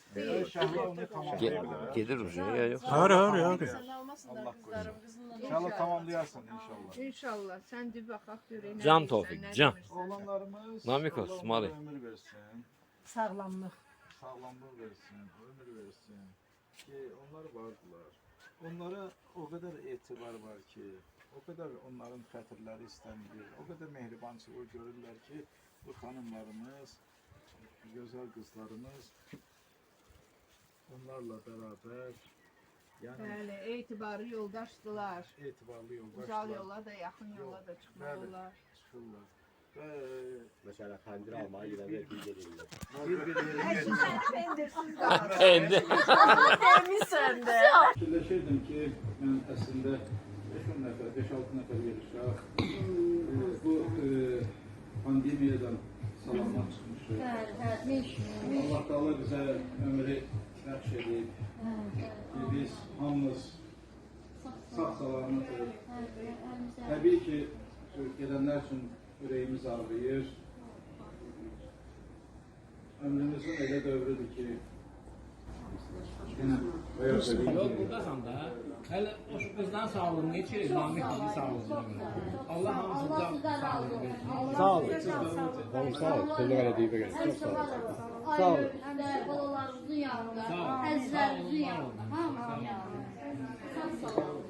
Şahla onu tamamlayalım. Gelir hocam ya yok. Har. Sən almasınlar qızlarım, qızınla. İnşallah tamamlayarsın inşallah. İnşallah. Sən de baxaq görək. Can Tevfik, can. Oğlanlarımız Namikos, Allah Mali. onlara ömür versin. Sağlamlıq. Sağlamlıq versin, ömür versin. Ki onlar vardılar. Onlara o kadar etibar var ki, o kadar onların xətirləri istənilir, o kadar mehribançılıq görürlər ki, bu xanımlarımız, gözəl qızlarımız onlarla beraber yani Bəli, etibarlı yoldaşdılar. etibarlı yoldaşlar. Uzaq yola da, yaxın yola da çıxmaq Bəli. olar. Mesela kandil almaya yine de bir gelirler. Kendi. Fikirləşirdim ki, mən əslində 5-10 nəfər, 5-6 nəfər yarışaq. Bu pandemiyadan salamlar çıxmışıq. Allah Taala bizə ömrü bəxş edib. Biz hamımız sağ-salamat olub. Təbii ki, gedənlər üçün ürəyimiz ağrıyır. Ömrümüzün elə dövrüdür ki, Yok buradasan da. Hele o kızdan sağlığını geçirir. Namik gibi sağlığını. Allah hamısından sağlığını versin. Sağ olun. Sağ olun. Sözü öyle deyip gelin. Çok sağ olun. Sağ olun. Hem de balalarımızın yanında, Sağ olun. əzizlərimizin yanında. Hamımızın yanında. Sağ olun.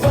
Девочка,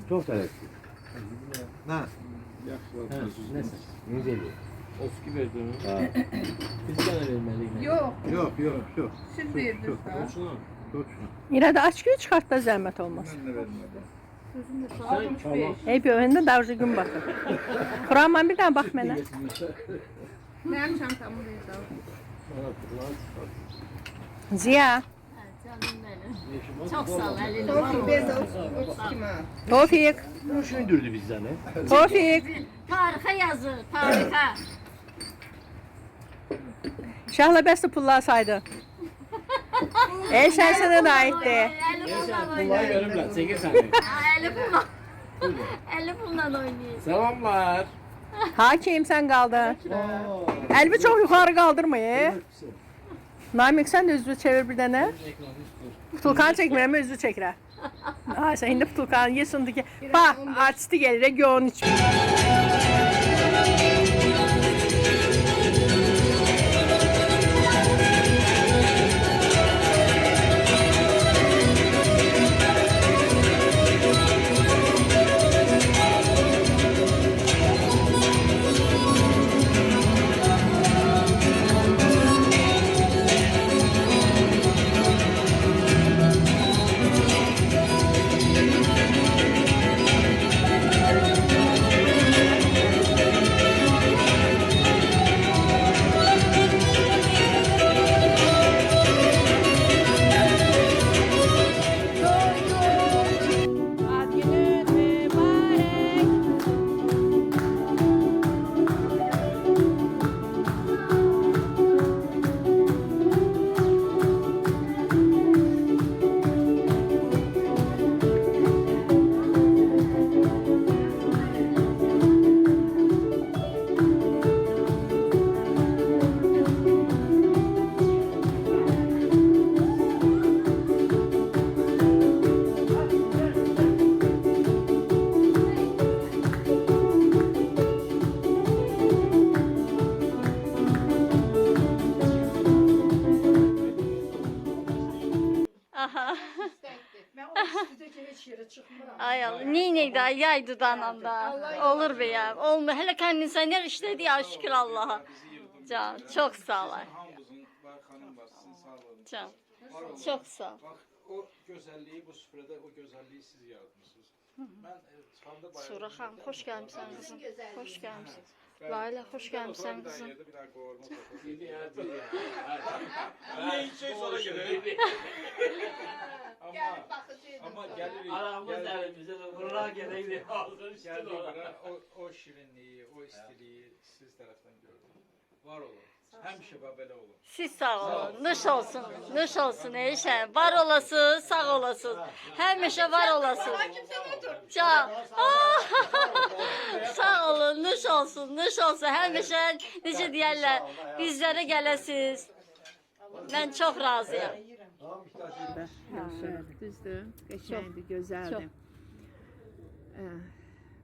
Çok tələsdir. Nə? Nəsə? 150. O fikir verdin. Ha. Biz sənə verməliyik. Yox, Yok. siz verdiniz ha. Точно. Yine de açık çıkart da zahmet olmaz. Ben de vermedim. Sən Ey bir önünde davrzı gün bakın. Kur'an'dan bir tane bak bana. Mənim çantamı verdi. Ziya, Canım benim. Çok sağ ol Əli. Tofik verdi 32 manat. Tofik, Bu düşündürdü bizden. Tofik. Tarixə yazır, tarixə. Şahla besti pullar saydı. Ey sen sana da aitti. Əli bununla Bunları oynayır. görüblər, çəkir səni. Əli bununla. Əli bununla oynayır. Salamlar. Hakim sen kaldın. Elbi çok yukarı kaldırmayı. Namik sen de üzü çevir bir tane. Tulkan çekmirəm, özü çəkirəm. Ay sen indi Tulkan yesin ki. Bak artisti gelir, region için. Ay Allah, neydi daha yaydı dananda. Olur be ya. Olmuyor. Hele kendin sen ne işledi ya şükür Allah'a. Can, çok sağ ol. Can, çok sağ ol. Bak o güzelliği bu süfrede o güzelliği siz yaratmışsınız. Ben çıkanda bayağı... Sura Hanım, hoş gelmişsin kızım. Hoş gelmişsin. Layla, hoş gelmişsin kızım. Bir daha kovarma Ne içeceğiz sonra göre. Ama gelir... Aramız elimizde de vururlar gerekli. Geldi bana o şirinliği, o istiliği siz taraftan gördüm. Var olun. Hemşe böyle olun. Siz sağ olun. Nuş olsun. Nuş olsun Eyşe. Var olasınız, sağ olasınız. Həmişə var olasınız. Can. Sağ olun. Nuş olsun. Nuş olsun. Həmişə necə deyərlər, bizlərə gələsiniz. Mən çox razıyam. Düzdür, qəşəngdir, gözəldir.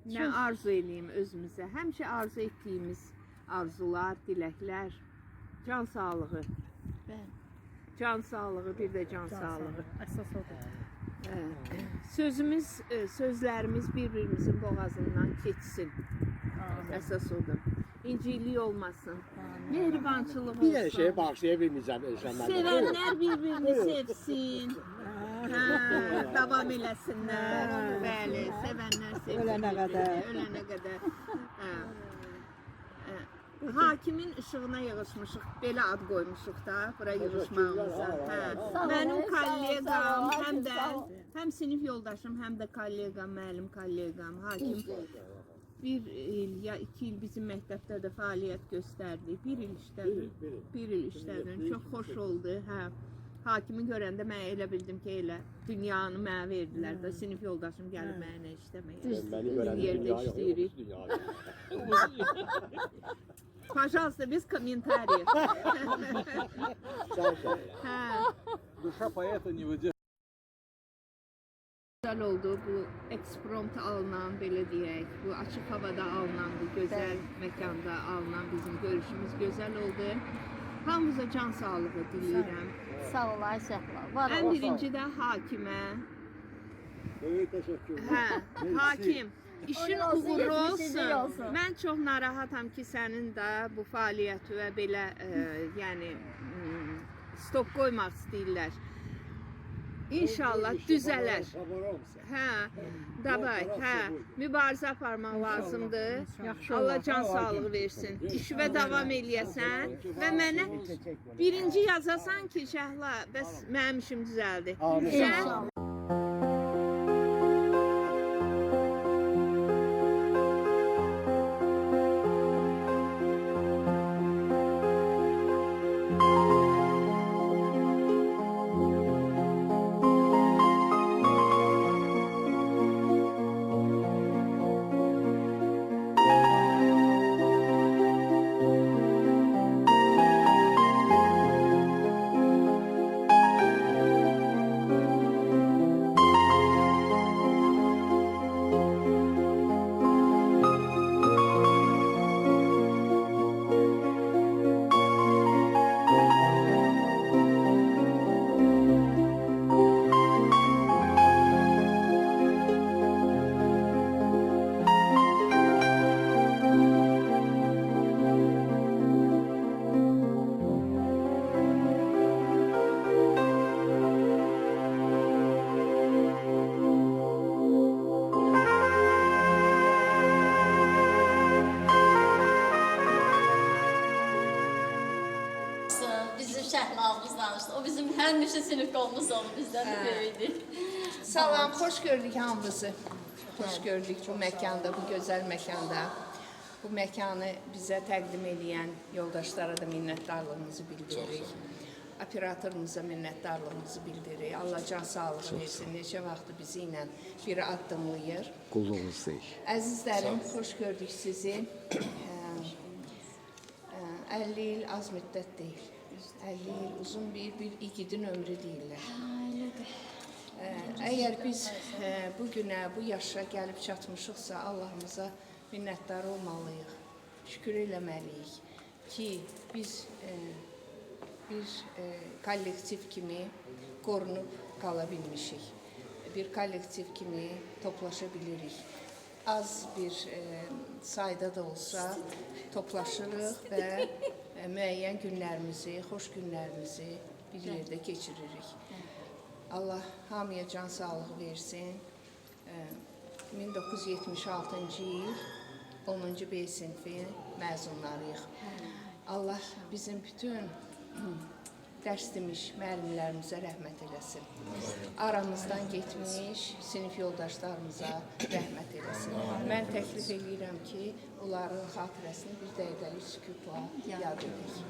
Nə arzu edeyim özümüzə? Həmişə arzu etdiyimiz arzular, diləklər, can sağlığı. Can sağlığı, bir də can sağlığı. Əsas odur. Sözlərimiz bir-birimizin boğazından keçsin. Əsas odur. İncillik olmasın. Mehribançılıq Bir olsun. şeye bağışlaya bilmeyeceğim insanlar. Sevənlər bir-birini sevsin. Davam eləsinlər. Bəli, sevənlər sevsin. Ölənə qədər. Hakimin işığına yığışmışıq. Belə ad qoymuşuq da bura yığışmağımıza. Mənim kollegam, həm sinif yoldaşım, həm də kollegam, müəllim kollegam, hakim bir il ya 2 il bizim məktəbdə də fəaliyyət göstərdi. Bir il işlədim. Çox xoş oldu. Hakimi görəndə mən elə bildim ki, elə dünyanı mənə verdilər də. Sinif yoldaşım gəlib mənə işləməyə. Yerdə işləyirik. Пожалуйста, без комментариев. Душа поэта не выдерживает. Güzel oldu bu eksprompt alınan, belə deyək, bu açıq havada alınan, bu gözəl məkanda alınan bizim görüşümüz gözəl oldu. Hamınıza can sağlığı diləyirəm. Sağ ol, Ayşəxla. Ən birinci də hakimə. Hakim, işin uğurlu olsun. Mən çox narahatam ki, sənin də bu fəaliyyəti və belə, yəni, stop qoymaq istəyirlər. İnşallah düzələr. Davay, mübarizə aparmaq lazımdır. Allah can sağlığı versin. İşvə davam eləyəsən və mənə birinci yazasan ki, Şəhla, bəs mənim işim düzəldi. İnşallah. Şəhlamız danışdı. O bizim həmişə sinif qolumuz oldu, bizdən də böyüdük. Salam, xoş gördük hamımızı. Xoş gördük bu məkanda, bu gözəl məkanda. Bu məkanı bizə təqdim edən yoldaşlara da minnətdarlığımızı bildiririk. Operatorumuza minnətdarlığımızı bildiririk. Allah can sağlığı versin, neçə vaxtı bizi ilə bir addımlayır. Qulluğunuz deyil. Əzizlərim, xoş gördük sizi. 50 il az müddət deyil. 50 il uzun bir igidin ömrü deyirlər. Əgər biz bugünə, bu yaşa gəlib çatmışıqsa, Allahımıza minnətdar olmalıyıq, şükür eləməliyik ki, biz bir kollektiv kimi qorunub qala bilmişik. Bir kollektiv kimi toplaşa bilirik. Az bir sayda da olsa toplaşırıq və müəyyən günlərimizi, xoş günlərimizi bir yerdə keçiririk. Allah hamıya can sağlığı versin. 1976-cı il 10-cu B sinfi məzunlarıyıq. Allah bizim bütün dərs demiş müəllimlərimizə rəhmət eləsin. Aramızdan getmiş sinif yoldaşlarımıza rəhmət eləsin. Mən təklif edirəm ki, onların xatirəsini bir dəqiqəlik sükutla yad edək.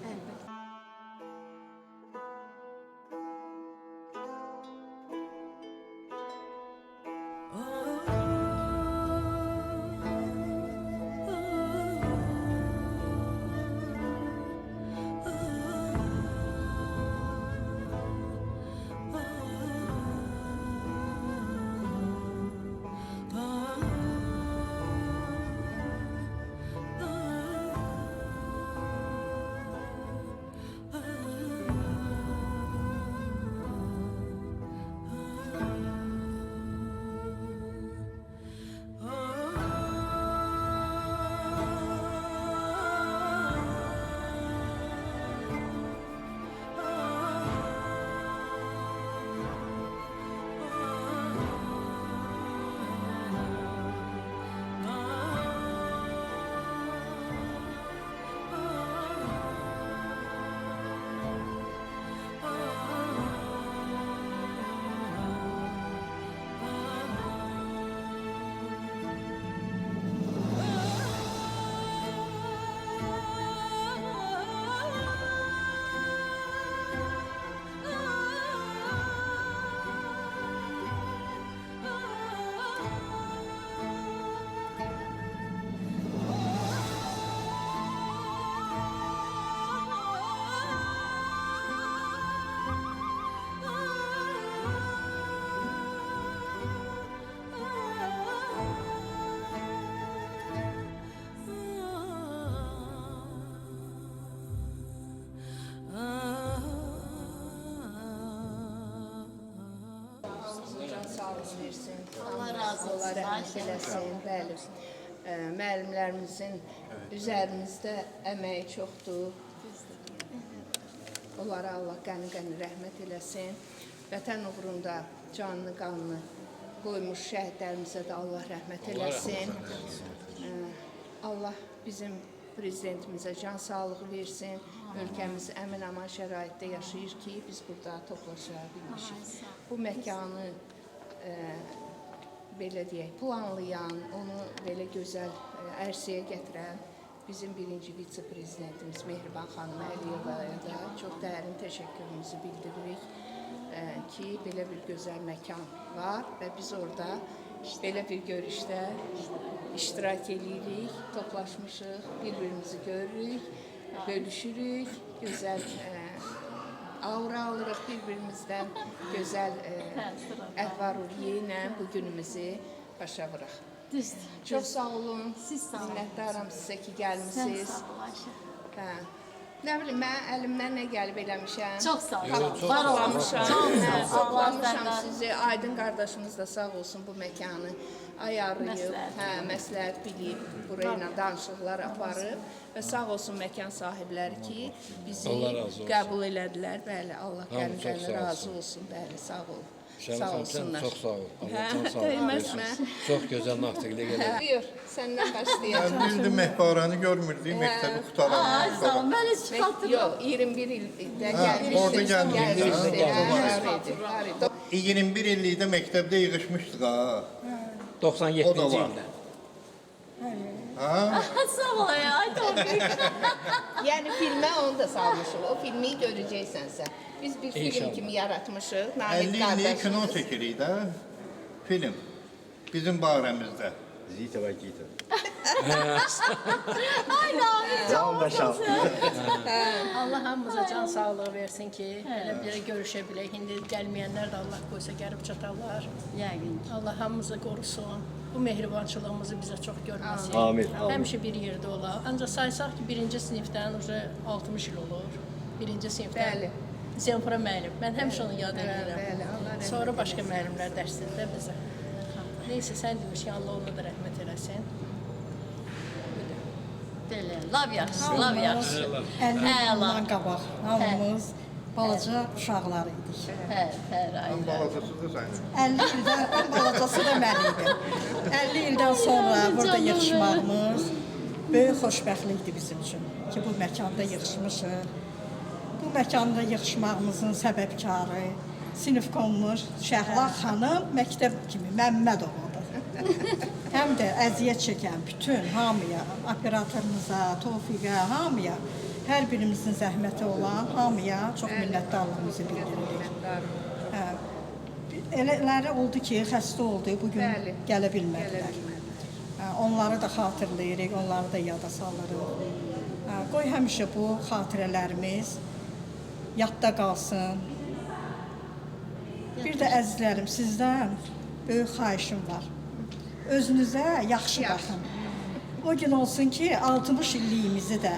rəhmət eləsin. Bəli. Müəllimlərimizin üzərimizdə əməyi çoxdur. Onlara Allah qəni-qəni rəhmət eləsin. Vətən uğrunda canını, qanını qoymuş şəhidlərimizə də Allah rəhmət eləsin. Allah bizim prezidentimizə can sağlığı versin. Ölkəmiz əmin-aman şəraitdə yaşayır ki, biz burada toplaşa bilmişik. Bu məkanı belə deyək, planlayan, onu belə gözəl ərsəyə gətirən bizim birinci vitse-prezidentimiz Mehriban xanım Əliyevaya da çox dərin təşəkkürümüzü bildiririk ki, belə bir gözəl məkan var və biz orada belə bir görüşdə iştirak edirik, toplaşmışıq, bir-birimizi görürük, bölüşürük, gözəl aura alırıq bir-birimizdən, gözəl əhval-ruhiyyə ilə bu günümüzü başa vuraq. Çox sağ olun, minnətdaram sizə ki, gəlmişsiniz. Nə bilim, mən əlimdən nə gəlib eləmişəm. Çox sağ olun. Saxlamışam sizi. Aydın qardaşınız da sağ olsun bu məkanı ayarlayıb, məsləhət bilib, buraya danışıqlar aparıb və sağ olsun məkan sahibləri ki, bizi qəbul elədilər. Bəli, Allah qəmdən razı olsun. Bəli, sağ olun. Sağ olsunlar. Çox sağ ol. Allah can sağlığı versin. Çox gözəl natiqlik elədi. Buyur, səndən başlayacaq. Mən bildim məhbaranı görmürdük, məktəbi qutarandan sonra. Mən heç xatırlamıram. Yox, 21 ildə gəlmişdik. Orada gəlmişdik. 21 illikdə məktəbdə yığışmışdıq ha. 97-ci ildə. Sağ ol ya, Yəni filmə onu da salmışıq. O filmi görəcəksən sən. Biz bir film kimi yaratmışıq. 50 illik kino çəkirik də. Film. Bizim barəmizdə. Zita və Gita. Ay Namik, çok Allah hamımıza can sağlığı versin ki, belə görüşə bilək. İndi gəlməyənlər də Allah qoysa gəlib çatarlar. Yəqin. Allah hamımızı qorusun. Bu mehribançılığımızı bizə çox görməsin. Amin. Həmişə bir yerdə ola. Ancaq saysaq ki, birinci sinifdən 60 il olur. Birinci sinifdən. Bəli. Zenfira müəllim. Mən həmişə onu yad edirəm. Bəli, Allah rəhmət Sonra başqa müəllimlər dərs edir bizə. Neysə, sən demişkin, Allah ona da rəhmət eləsin. Belə, lav yaxşı, lav yaxşı. 50 ildən qabaq hamımız balaca uşaqlar idik. Ən balacası da sən. 50 ildən ən balacası da mən idim. 50 ildən sonra burada yığışmağımız böyük xoşbəxtlikdir bizim üçün ki, bu məkanda yığışmışıq. Bu məkanda yığışmağımızın səbəbkarı sinif qonmuş Şəhla xanım məktəb kimi Məmmədovadır. Həm də əziyyət çəkən bütün hamıya, operatorumuza, Tofiqə, hamıya, hər birimizin zəhməti olan hamıya çox minnətdarlığımızı bildiririk. Elələri oldu ki, xəstə oldu, bugün gələ bilmədilər. Onları da xatırlayırıq, onları da yada salırıq. Qoy həmişə bu xatirələrimiz yadda qalsın. Bir də əzizlərim, sizdən böyük xahişim var. Özünüzə yaxşı baxın. O gün olsun ki, 60 illiyimizi də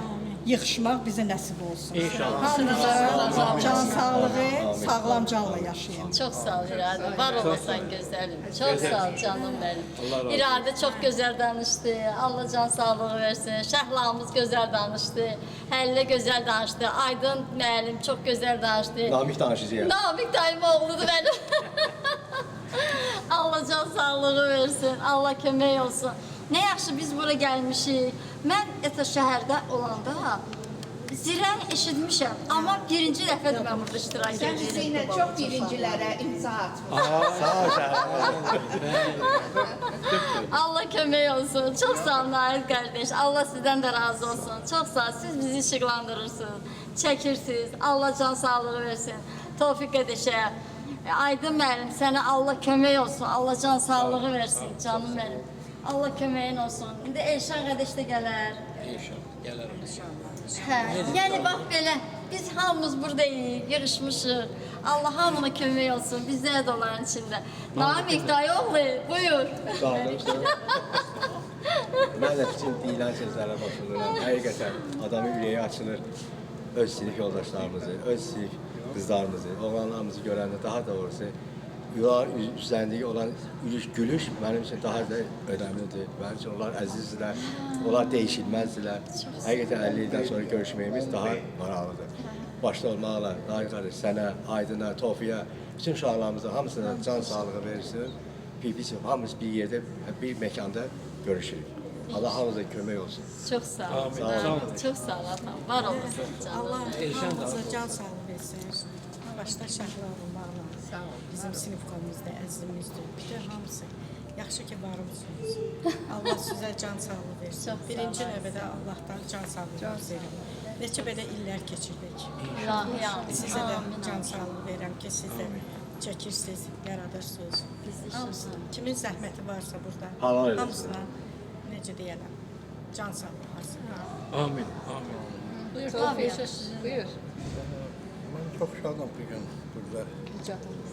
yığışmaq bizə nəsib olsun. Hamınıza can sağlığı, sağlam canla yaşayın. Çok sağ ol İradə, var olasan gözəlim. Çok sağ ol canım benim. İradə çok gözəl danışdı, Allah can sağlığı versin. Şəhlamız gözəl danışdı, Həllə gözəl danışdı, Aydın müəllim çok gözəl danışdı. Namik danışacaq. Namik dayım oğludur benim. Allah can sağlığı versin, Allah kömək olsun. Ne yaxşı biz bura gəlmişik. Mən Eta şəhərdə olanda zirən eşitmişəm, amma birinci dəfədir mən burada iştirak edirəm. Sən bizi ilə çox birincilərə imza atmışsın. Sağ ol şəhər. Allah kömək olsun. Çox sağ olun Nahid qardaş. Allah sizdən də razı olsun. Çox sağ ol. Siz bizi işıqlandırırsınız, çəkirsiniz. Allah can sağlığı versin. Tofiq qardaşa, Aydın müəllim, sənə Allah kömək olsun. Allah can sağlığı versin canım mənim. Allah köməyin olsun. İndi Elşan qardaş da gələr. İnşallah, gələrəm. Yəni bax belə, biz hamımız buradayıq, yığışmışıq. Allah hamına kömək olsun, bizdə də onların içində. Namik dayıoğlu, buyur. Sağ olun. Mən də bütün deyilən sözlərə başlayıram. Həqiqətən adamın ürəyi açılır. Öz sinif yoldaşlarımızı, öz sinif qızlarımızı, oğlanlarımızı görəndə daha doğrusu yuvar üzərindəki olan gülüş mənim üçün daha da önəmlidir. Mənim üçün onlar əzizdirlər, onlar dəyişilməzdirlər. Həqiqətən 50 ildən sonra görüşməyimiz daha maraqlıdır. Başda olmaqla, Naiq qardaş, sənə, Aydına, Tofiyə, bütün uşaqlarımıza hamısına can sağlığı versin. Bizim hamımız bir yerdə, bir məkanda görüşürük. Allah hamımıza kömək olsun. Çox sağ ol. Çox sağ ol atam. Var olasın canım. Allah hamımıza can sağlığı versin. Başda Şəhla olmaqla. Sağ ol. Bizim sinif qolumuzda əzizimizdir. Bütün hamısı. Yaxşı ki varmısınız. Allah sizə can sağlığı versin. Birinci növbədə Allahdan can sağlığı versin. Neçə belə illər keçirdik. Sizə də can sağlığı verirəm ki, siz də çəkirsiniz, yaradırsınız. Hamısına, kimin zəhməti varsa burada, hamısına necə deyərəm, can sağlığı versin. Amin, amin. Buyur, Tofiq, söz sizin. Buyur. Mən çox şadam bugün burada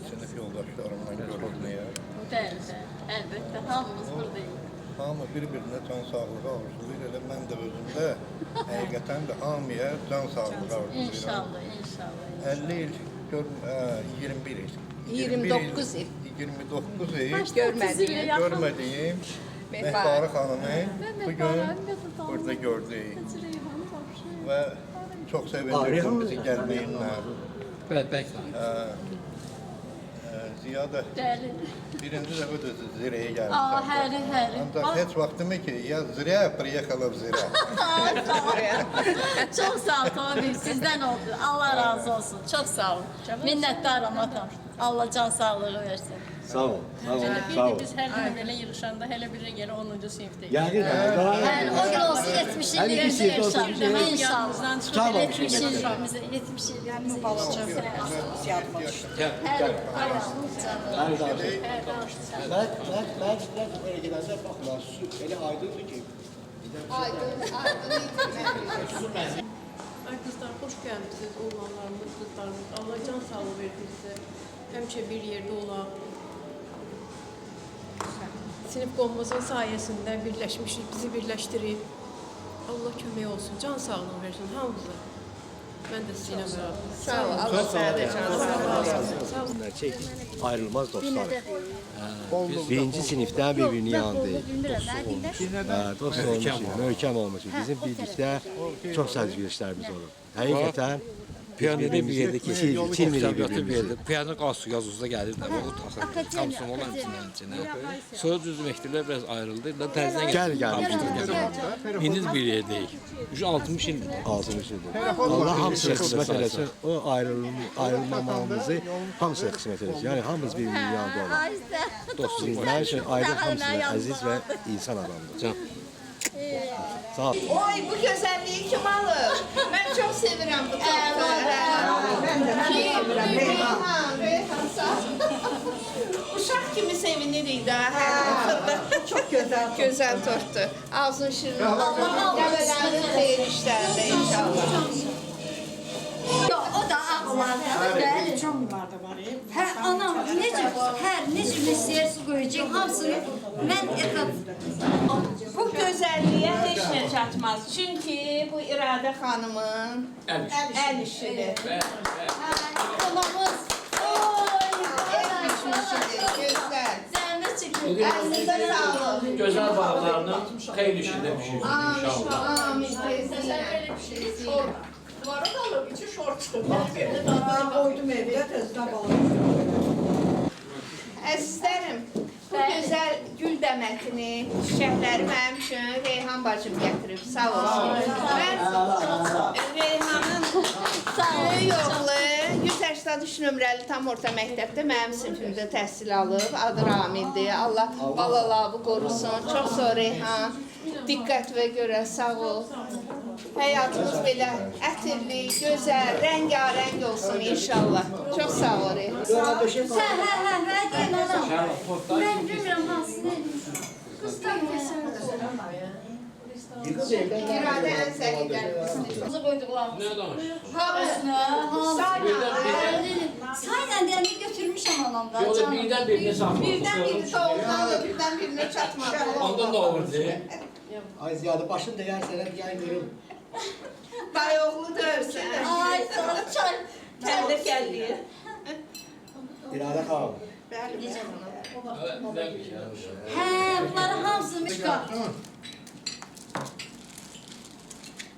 sinif yoldaşlarımla görüşməyə. Bəli, əlbəttə, hamımız buradayıq. Hamı bir-birinə can sağlığı arzulayır. Elə mən də özümdə həqiqətən də hamıya can sağlığı arzulayıram. İnşallah, inşallah. 50 il, 21 il. 29 il. 29 il Görmədiyim. görmədiyim Mehbarı xanımı bugün burada gördük. Və çox sevindim bizi gəlməyinlə. Ziya da birinci dəfə də Zirəyə gəlmişəm. Həri. Ancaq heç vaxt demə ki, ya Zirə, приехала в Zirə. Çox sağ ol Tofiq, sizdən oldu. Allah razı olsun. Çox sağ olun. Minnətdaram atam. Allah can sağlığı versin. Sağ ol, sağ ol, sağ ol. Biz hər gün belə yığışanda hələ birə gələ 10-cu sinifdəyik. Yəni, Yəni o gün olsun 70 illikimizi inşallah. İnşallah. Tamam. 70 illikimizi, 70 illikimizi inşallah. Mən oraya gedəndə baxma, su elə aydındır ki, Aydın Ay kızlar, hoş gəlmişsiniz, oğlanlarımız, kızlarımız. Allah can sağlığı versin sizə. Həmişə bir yerdə olaq. Sinif qolumuzun sayəsində birləşmişik, bizi birləşdirib. Allah kömək olsun, can sağlığı versin hamımıza. Mən də sizinlə beraber. Sağ ol. Allah sənə də can sağlığı bunlar çəkdik, ayrılmaz dostlar. Birinci sinifdən bir-birini yandı. Dost olmuşuz, möhkəm olmuşuz. Bizim birlikdə çox sərgüləşlərimiz olur. Həqiqətən Piyanede bir yerdə keçirik, silmirik birbirimizi. Piyano qalsı yazıcıda gəlirdi, o taxır, kamson olan içinə. Sonra düzdür, məktəblər biraz ayrıldı, təzdən Gəl. İndi bir yerdəyik. 60 ildir. 60 ildir. Allah hamısına qismət eləsin. O ayrılmamamızı hamısına qismət eləsin. Yəni hamımız bir-birinin yanında olaq. Dostluğumuz mənim üçün Aydın hamısına əziz və insan adamdır. Can. Sağ ol. Oy, bu gözəlliyi kim alır? Mən çox sevirəm bu tortları. Reyhan sağ ol. Uşaq kimi sevinirik də. Çox gözəl. Gözəl tortdur. Ağzın şirin olsun. Dəvələrin xeyir işlərində inşallah. O da ağlardı, bəli. Çox var da var. Hə, anam, necə mesleğe su koyacaq, hamısını mən Bu gözəlliyə heç nə çatmaz. Çünki bu İradə xanımın əl işidir. Anamız. El biçmişidir, gözəl. Zəhmət çəkin. Əlinizə sağlıq. Gözəl bağlarının xeyir işində pişirsiniz inşallah. Amin, tezliklə. Duvara qalıb, içi şort çıxıb. Qoydum evdə, tezdən balım. Əzizlərim, bu gözəl gül dəmətini, çiçəkləri mənim üçün Reyhan bacım gətirib, sağ olsun. Mən Reyhanın böyük oğlu 183 nömrəli tam orta məktəbdə mənim sinifimdə təhsil alıb, adı Ramildir. Allah balalarını qorusun. Çox sağ ol Reyhan. Diqqət və görə sağ ol. Həyatımız belə ətirli, gözəl, rəngarəng olsun inşallah. Çox sağ ol Reyhan. Hə, deyim anam. Mən bilmirəm hansını. Qızdan kesin. İradə ən səliqəlidir. Qızı qoyduqlarımız. Nə danışıyorsun? Hamısına, Sayla deyəni götürmüşəm anamdan. Yolda birdən birini saxlayın. Birdən biri doğumdan birdən birinə çatmadı. Ondan da olurdu. Ay Ziyadı, başın deyər sənə bir yan görüm. Dayoğlu dövsün. ay, sana çay. Təndə gəldiyi. İradə xanım, Hə, bunların hamısını çıxart.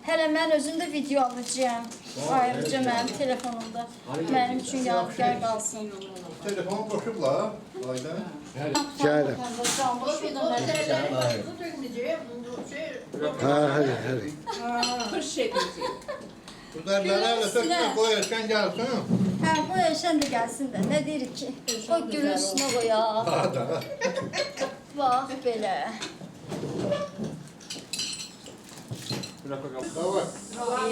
Hələ mən özüm də video alacağım. Ayrıca mənim telefonumda. Mənim üçün yadigar qalsın. Telefonu qoşublar. Ayda. Gəldim. Hadi. Kırş edəcək. Üzərlərə elə tökmə qoy, eşən gəlsin. Hə, bu Eşən də gəlsin də. Nə deyirik ki? O gülün üstünə qoyaq. Bax, belə. Davay.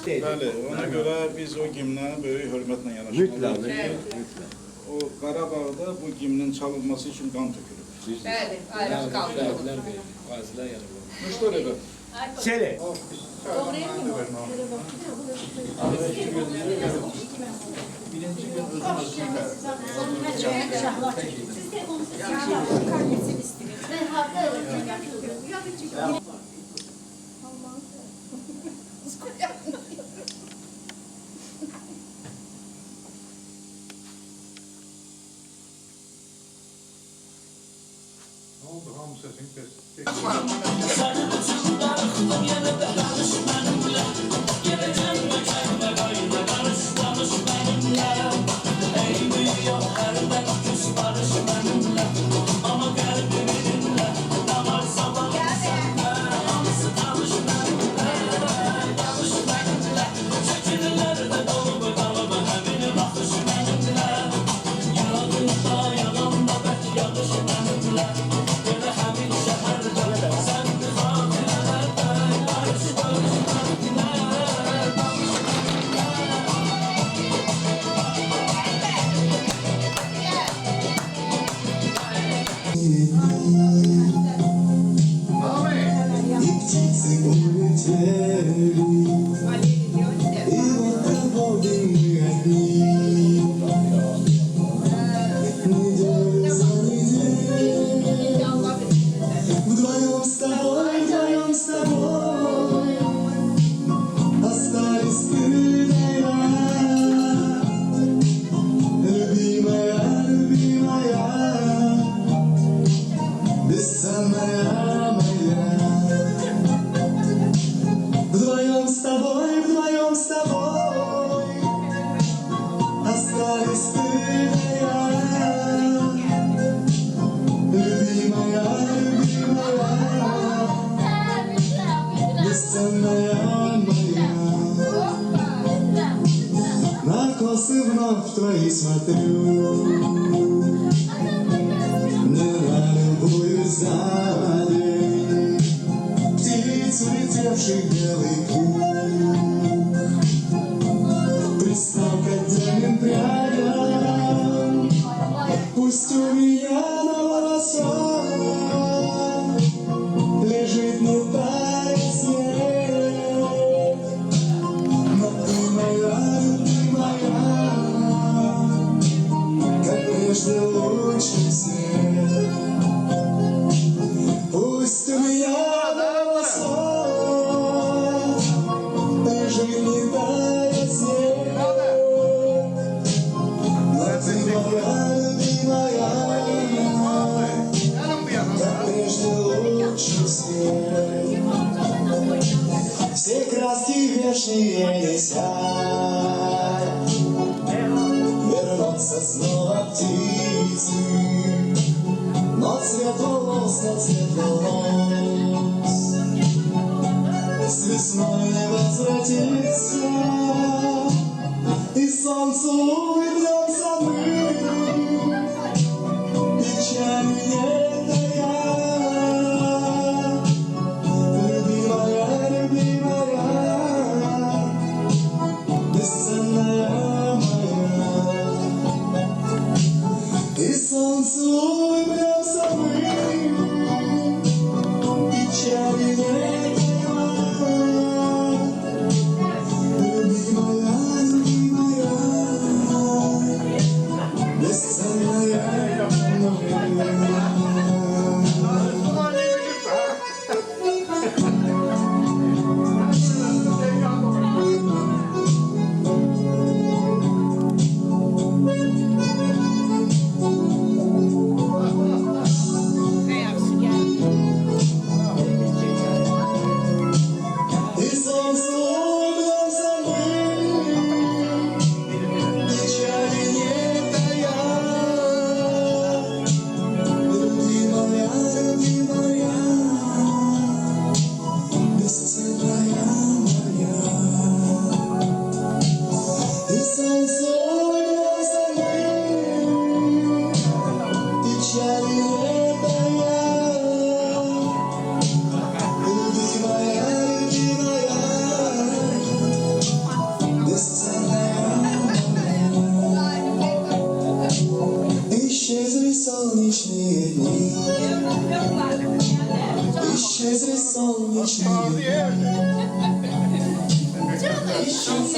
Bəli, ona görə biz o gimnə böyük hörmətlə yanaşmalıyıq. O Qarabağda bu gimnin çalınması üçün qan tökülüb. Bəli, ayrıq qaldı. Müştər edə. Seli. Birinci gün özümüzün Ne oldu hamı sesini kes. Sen волосы вновь твои смотрю, не любуюсь сзади, птиц, улетевших белый пух, пристал к отдельным прядям, пусть у меня на волосах лежит не тает снег, но ты моя, как прежде лучший свет. Пусть у меня на волосах лежит не тает снег, но ты моя любимая, как прежде лучший свет. Все краски вешние летят, вернутся снова птицы, но цвет волос, с весной не возвратится, и солнцу улыбнемся мы, печаль не тая, любимая, любимая, бесценная моя. И солнцу улыбнемся мы, печали не тая, любимая, любимая, бесценная моя. И солнцу улыбнемся мы, печали не тая, любимая, любимая, бесценная моя. И солнцу улыбнемся мы, печали не тая, любимая, исчезли солнечные дни, исчезли солнечные дни, исчезли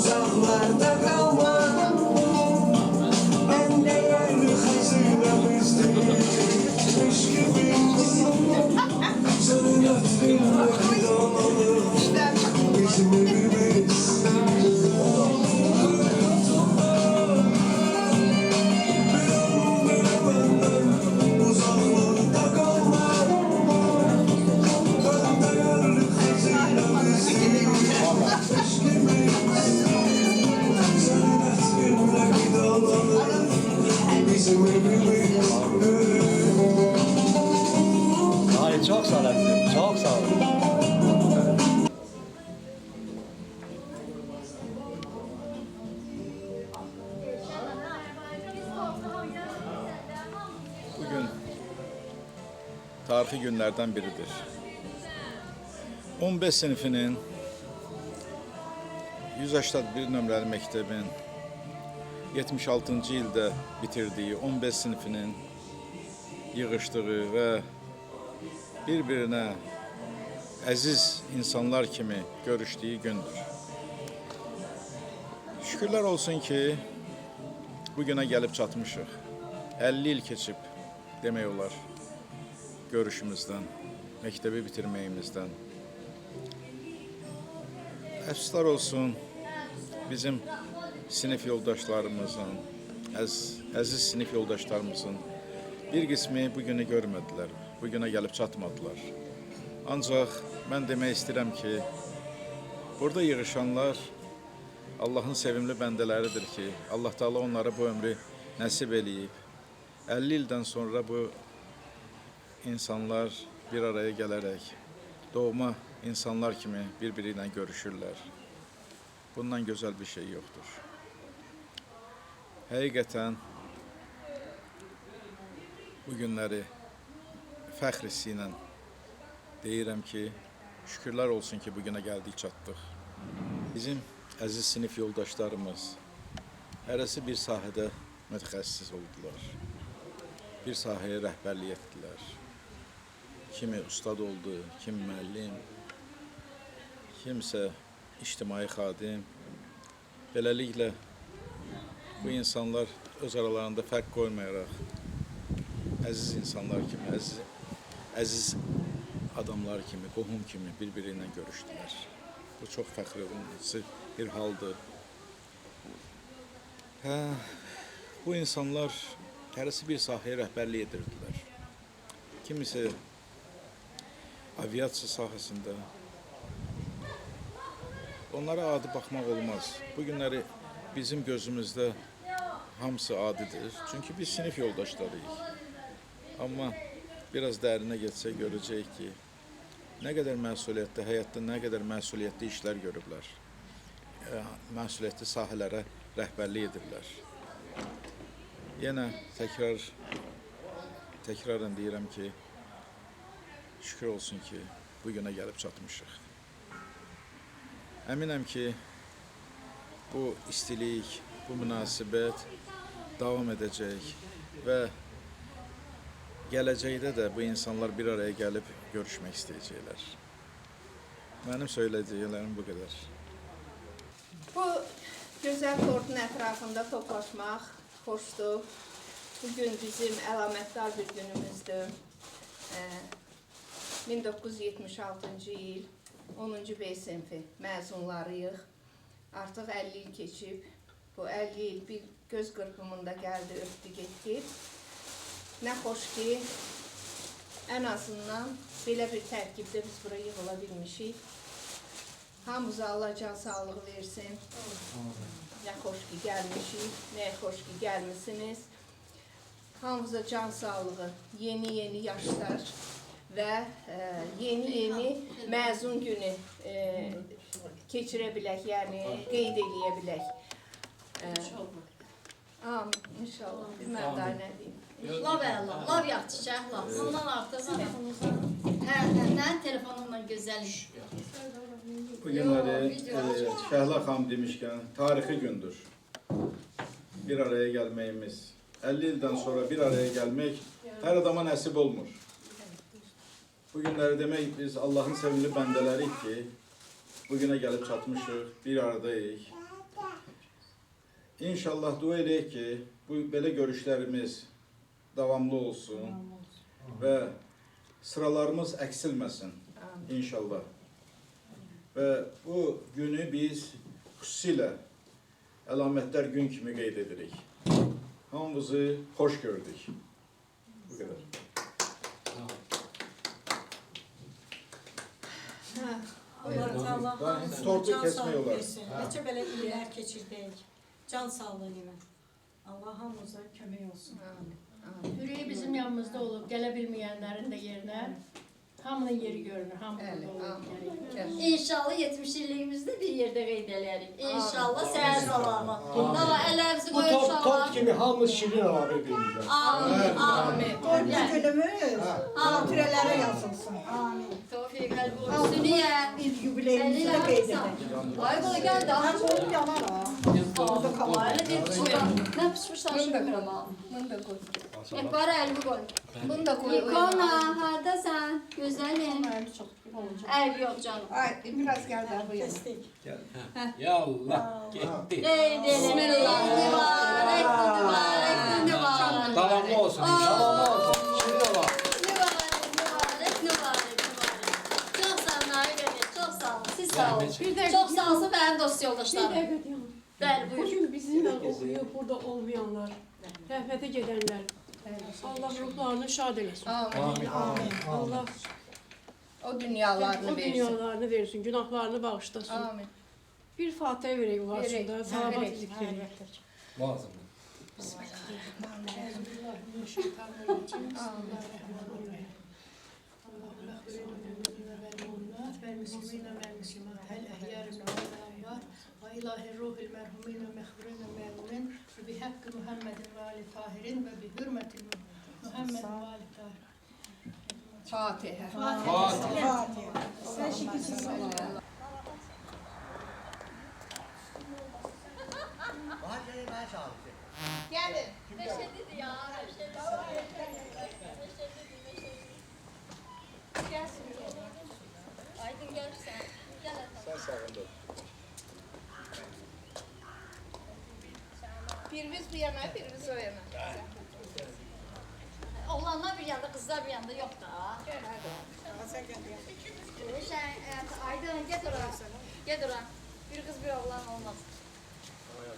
uzaklarda kalma, en değerli hazinemizdir. Eşkimiz senin hatırına fidanlanır, bizim evimiz. Uzaklarda kalma, en değerli hazinemizdir. Eşkimiz senin hatırına fidanlanır, bizim evimiz. Ay çok sağ olun, çok sağ olun. Bugün tarihi günlerden biridir. 15 sınıfının 181 nömrəli məktəbin 76-cı ildə bitirdiyi 15 sınıfının yığışdığı və bir-birinə əziz insanlar kimi görüşdüyü gündür. Şükürlər olsun ki, bugünə gəlib çatmışıq. 50 il keçib demək olar görüşümüzdən, məktəbi bitirməyimizdən. Əfsuslar olsun, bizim sinif yoldaşlarımızın, əziz sinif yoldaşlarımızın bir qismi bu günü görmədilər, bu günə gəlib çatmadılar. Ancaq mən demək istəyirəm ki, burada yığışanlar Allahın sevimli bəndələridir ki, Allah Teala onlara bu ömrü nəsib eləyib. 50 ildən sonra bu insanlar bir araya gələrək doğma insanlar kimi bir-biri ilə görüşürlər. Bundan gözəl bir şey yoxdur. Həqiqətən bu günləri fəxr hissi ilə deyirəm ki, şükürlər olsun ki, bu günə gəldik, çatdıq. Bizim əziz sinif yoldaşlarımız hərəsi bir sahədə mütəxəssis oldular. Bir sahəyə rəhbərlik etdilər. Kimi ustad oldu, kimi müəllim, kimsə ictimai xadim. Beləliklə, bu insanlar öz aralarında fərq qoymayaraq, əziz insanlar kimi, əziz adamlar kimi, qohum kimi bir-biri ilə görüşdülər. Bu çox fəxr edici bir haldır. Bu insanlar hərəsi bir sahəyə rəhbərlik edirdilər. Kimisi aviasiya sahəsində. Onlara adi baxmaq olmaz. Bu günləri bizim gözümüzdə hamısı adidir. Çünki biz sinif yoldaşlarıyıq. Amma biraz dərinə getsək görəcəyik ki, nə qədər məsuliyyətli, həyatda nə qədər məsuliyyətli işlər görüblər. Məsuliyyətli sahələrə rəhbərlik edirlər. Yenə təkrarən deyirəm ki, şükür olsun ki, bu günə gəlib çatmışıq. Əminəm ki, bu istilik, bu münasibət davam edəcək və gələcəkdə də bu insanlar bir araya gəlib görüşmək istəyəcəklər. Mənim söyləyəcəklərim bu qədər. Bu gözəl tortun ətrafında toplaşmaq xoşdur. Bugün bizim əlamətdar bir günümüzdür. 1976-cı il 10-cu B sinfi məzunlarıyıq. Artıq 50 il keçib. Bu 50 il bir göz qırpımında gəldi, ötdü, getdi. Nə xoş ki, ən azından belə bir tərkibdə biz buraya yığıla bilmişik. Hamımıza Allah can sağlığı versin. Nə xoş ki gəlmişik, nə xoş ki gəlmişsiniz. Hamımıza can sağlığı, yeni yaşlar və yeni məzun günü keçirə bilək, yəni qeyd eləyə bilək. Amin, inşallah. Bilməm daha nə deyim. Lav əla, lav yaxşı şəhla. Ondan artıq telefonumla gözəl. Bu günləri Şəhla xanım demişkən, tarixi gündür. Bir araya gəlməyimiz, 50 ildən sonra bir araya gəlmək hər adama nəsib olmur. Bu günləri demək biz Allahın sevimli bəndələriyik ki, bu günə gəlib çatmışıq, bir aradayıq. İnşallah dua edək ki, bu belə görüşlərimiz davamlı olsun və sıralarımız əksilməsin inşallah. Və bu günü biz xüsusilə əlamətlər gün kimi qeyd edirik. Hamımızı xoş gördük. Bu qədər. Allah hamısına can sağlığı versin. Necə belə illər keçirdik. Can sağlığı ilə. Allah hamımıza kömək olsun. Ürəyi bizim yanımızda olub, gələ bilməyənlərin də yerinə hamının yeri görünür, hamının olur. İnşallah 70 illiyimizdə bir yerdə qeyd edərik. İnşallah səhər salamı. Əllərimizi qoyub uşaqlar. Bu top kimi hamımız şirin olar bir-birimizə. Amin, amin. Dördüncü günümüz xatirələrə yazılsın. Amin. Tofiq, qəlbi olsun. Niyə? Bir yubileyimizi də qeyd edək. Ay, qoy, gəl də. Mən bunu yanaram. Elə bir pişmişəm. Mən pişmişəm şükürəm. Bunu da qoy. Ekbarı əlbi qoy. Bunu da qoy. İkona, haradasan? Gözəlim. Əlbi yox canım. Ay, biraz gəl də bu yana. Yallah, getdi. Qeyd eləmək. Mübarək, mübarək, mübarək. Davamlı olsun. Salamı olsun, şirin olar. Mübarək, mübarək. Çox sağ olun, Nari qardaş, çox sağ olun. Siz sağ olun. Çox sağ olsun mənim dost yoldaşlarım. Bəli, buyur. Bugün bizimle okuyup burada olmayanlar, rəhmətə gedənlər, Allah ruhlarını şad eləsin. Amin. Allah O dünyalarını o versin. dünyalarını versin, günahlarını bağışlasın. Amin. Bir Fatihə verək o qarşında, Verək, salavat verək. zikr edək. Muazzam. والمسلمين مع المسلمات الأحياء منهم والأموات وإله الروح المرحومين المغفورين المعلومين وبحق محمد وآل طاهرين وبحرمة محمد وآل طاهرين. Fatiha. Sen şükürsün. Gelin. Meşedidir ya. Gelsin. Aydın görürsen. Gel Sen sağında. Birimiz bu yana, birimiz o yana. Oğlanlar bir yanda, kızlar bir yanda yok da. Gel hadi. Sen Aydın gel oraya. Gel oraya. Bir kız bir oğlan olmaz.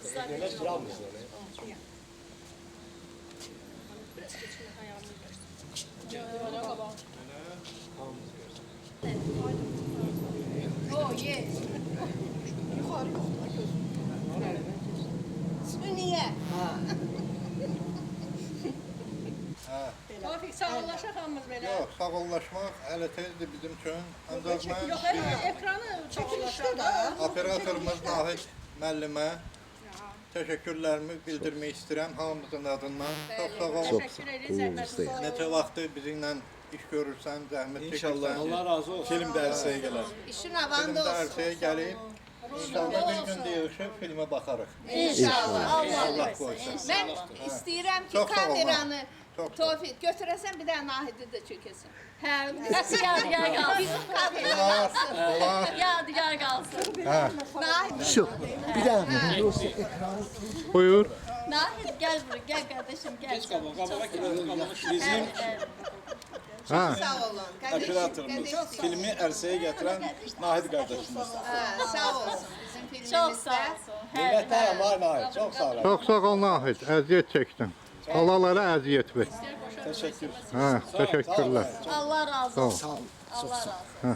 Kızlar bir Neler oğlan. kırılmış öyle. Oh yes. Yukarı yok. İsmi niye? Tevfik sağollaşaq hamımız belə. Yox, sağollaşmaq hələ tezdir bizim üçün. Ancaq mən Yox, ekranı Çəkilişdə də. operatorumuz Nahid müəllimə təşəkkürlərimi bildirmək istəyirəm hamımızın adından. Çox sağ ol. təşəkkür edirik, zəhmətiniz olsun. Neçə vaxtdır bizimlə iş görürsən, zəhmət çəkirsən. Allah razı olsun. Film dərsəyə gələr. İşin avanda Filmdə olsun. ərsəyə gəlib, İnşallah bir gün də yığışıb filmə baxarıq. İnşallah. Allah qoysun. Ben istəyirəm ki Çox sağ ol, kameranı Çox sağ ol. Tofiq götürəsən bir dənə Nahidi də çəkəsən. Hə, Yadigar kalsın. bizim kamera alsın. Olar. Yadigar kalsın. Nahid. Şu. Bir daha. Buyur. Nahid gel buraya, gel kardeşim gel. Geç kabağa bizim Ha. Sağ olun. operatorumuz filmi ərsəyə gətirən Nahid qardaşımız. Sağ olsun bizim filmimizdə. Çok sağ olsun. Minnətdaram Nahid. Çox sağ ol. Çox sağ ol Nahid, əziyyət çəkdin. Balalara əziyyət ver. Təşəkkür. Hə, təşəkkürlər. Allah razı olsun. Sağ ol. Allah razı olsun. Hə.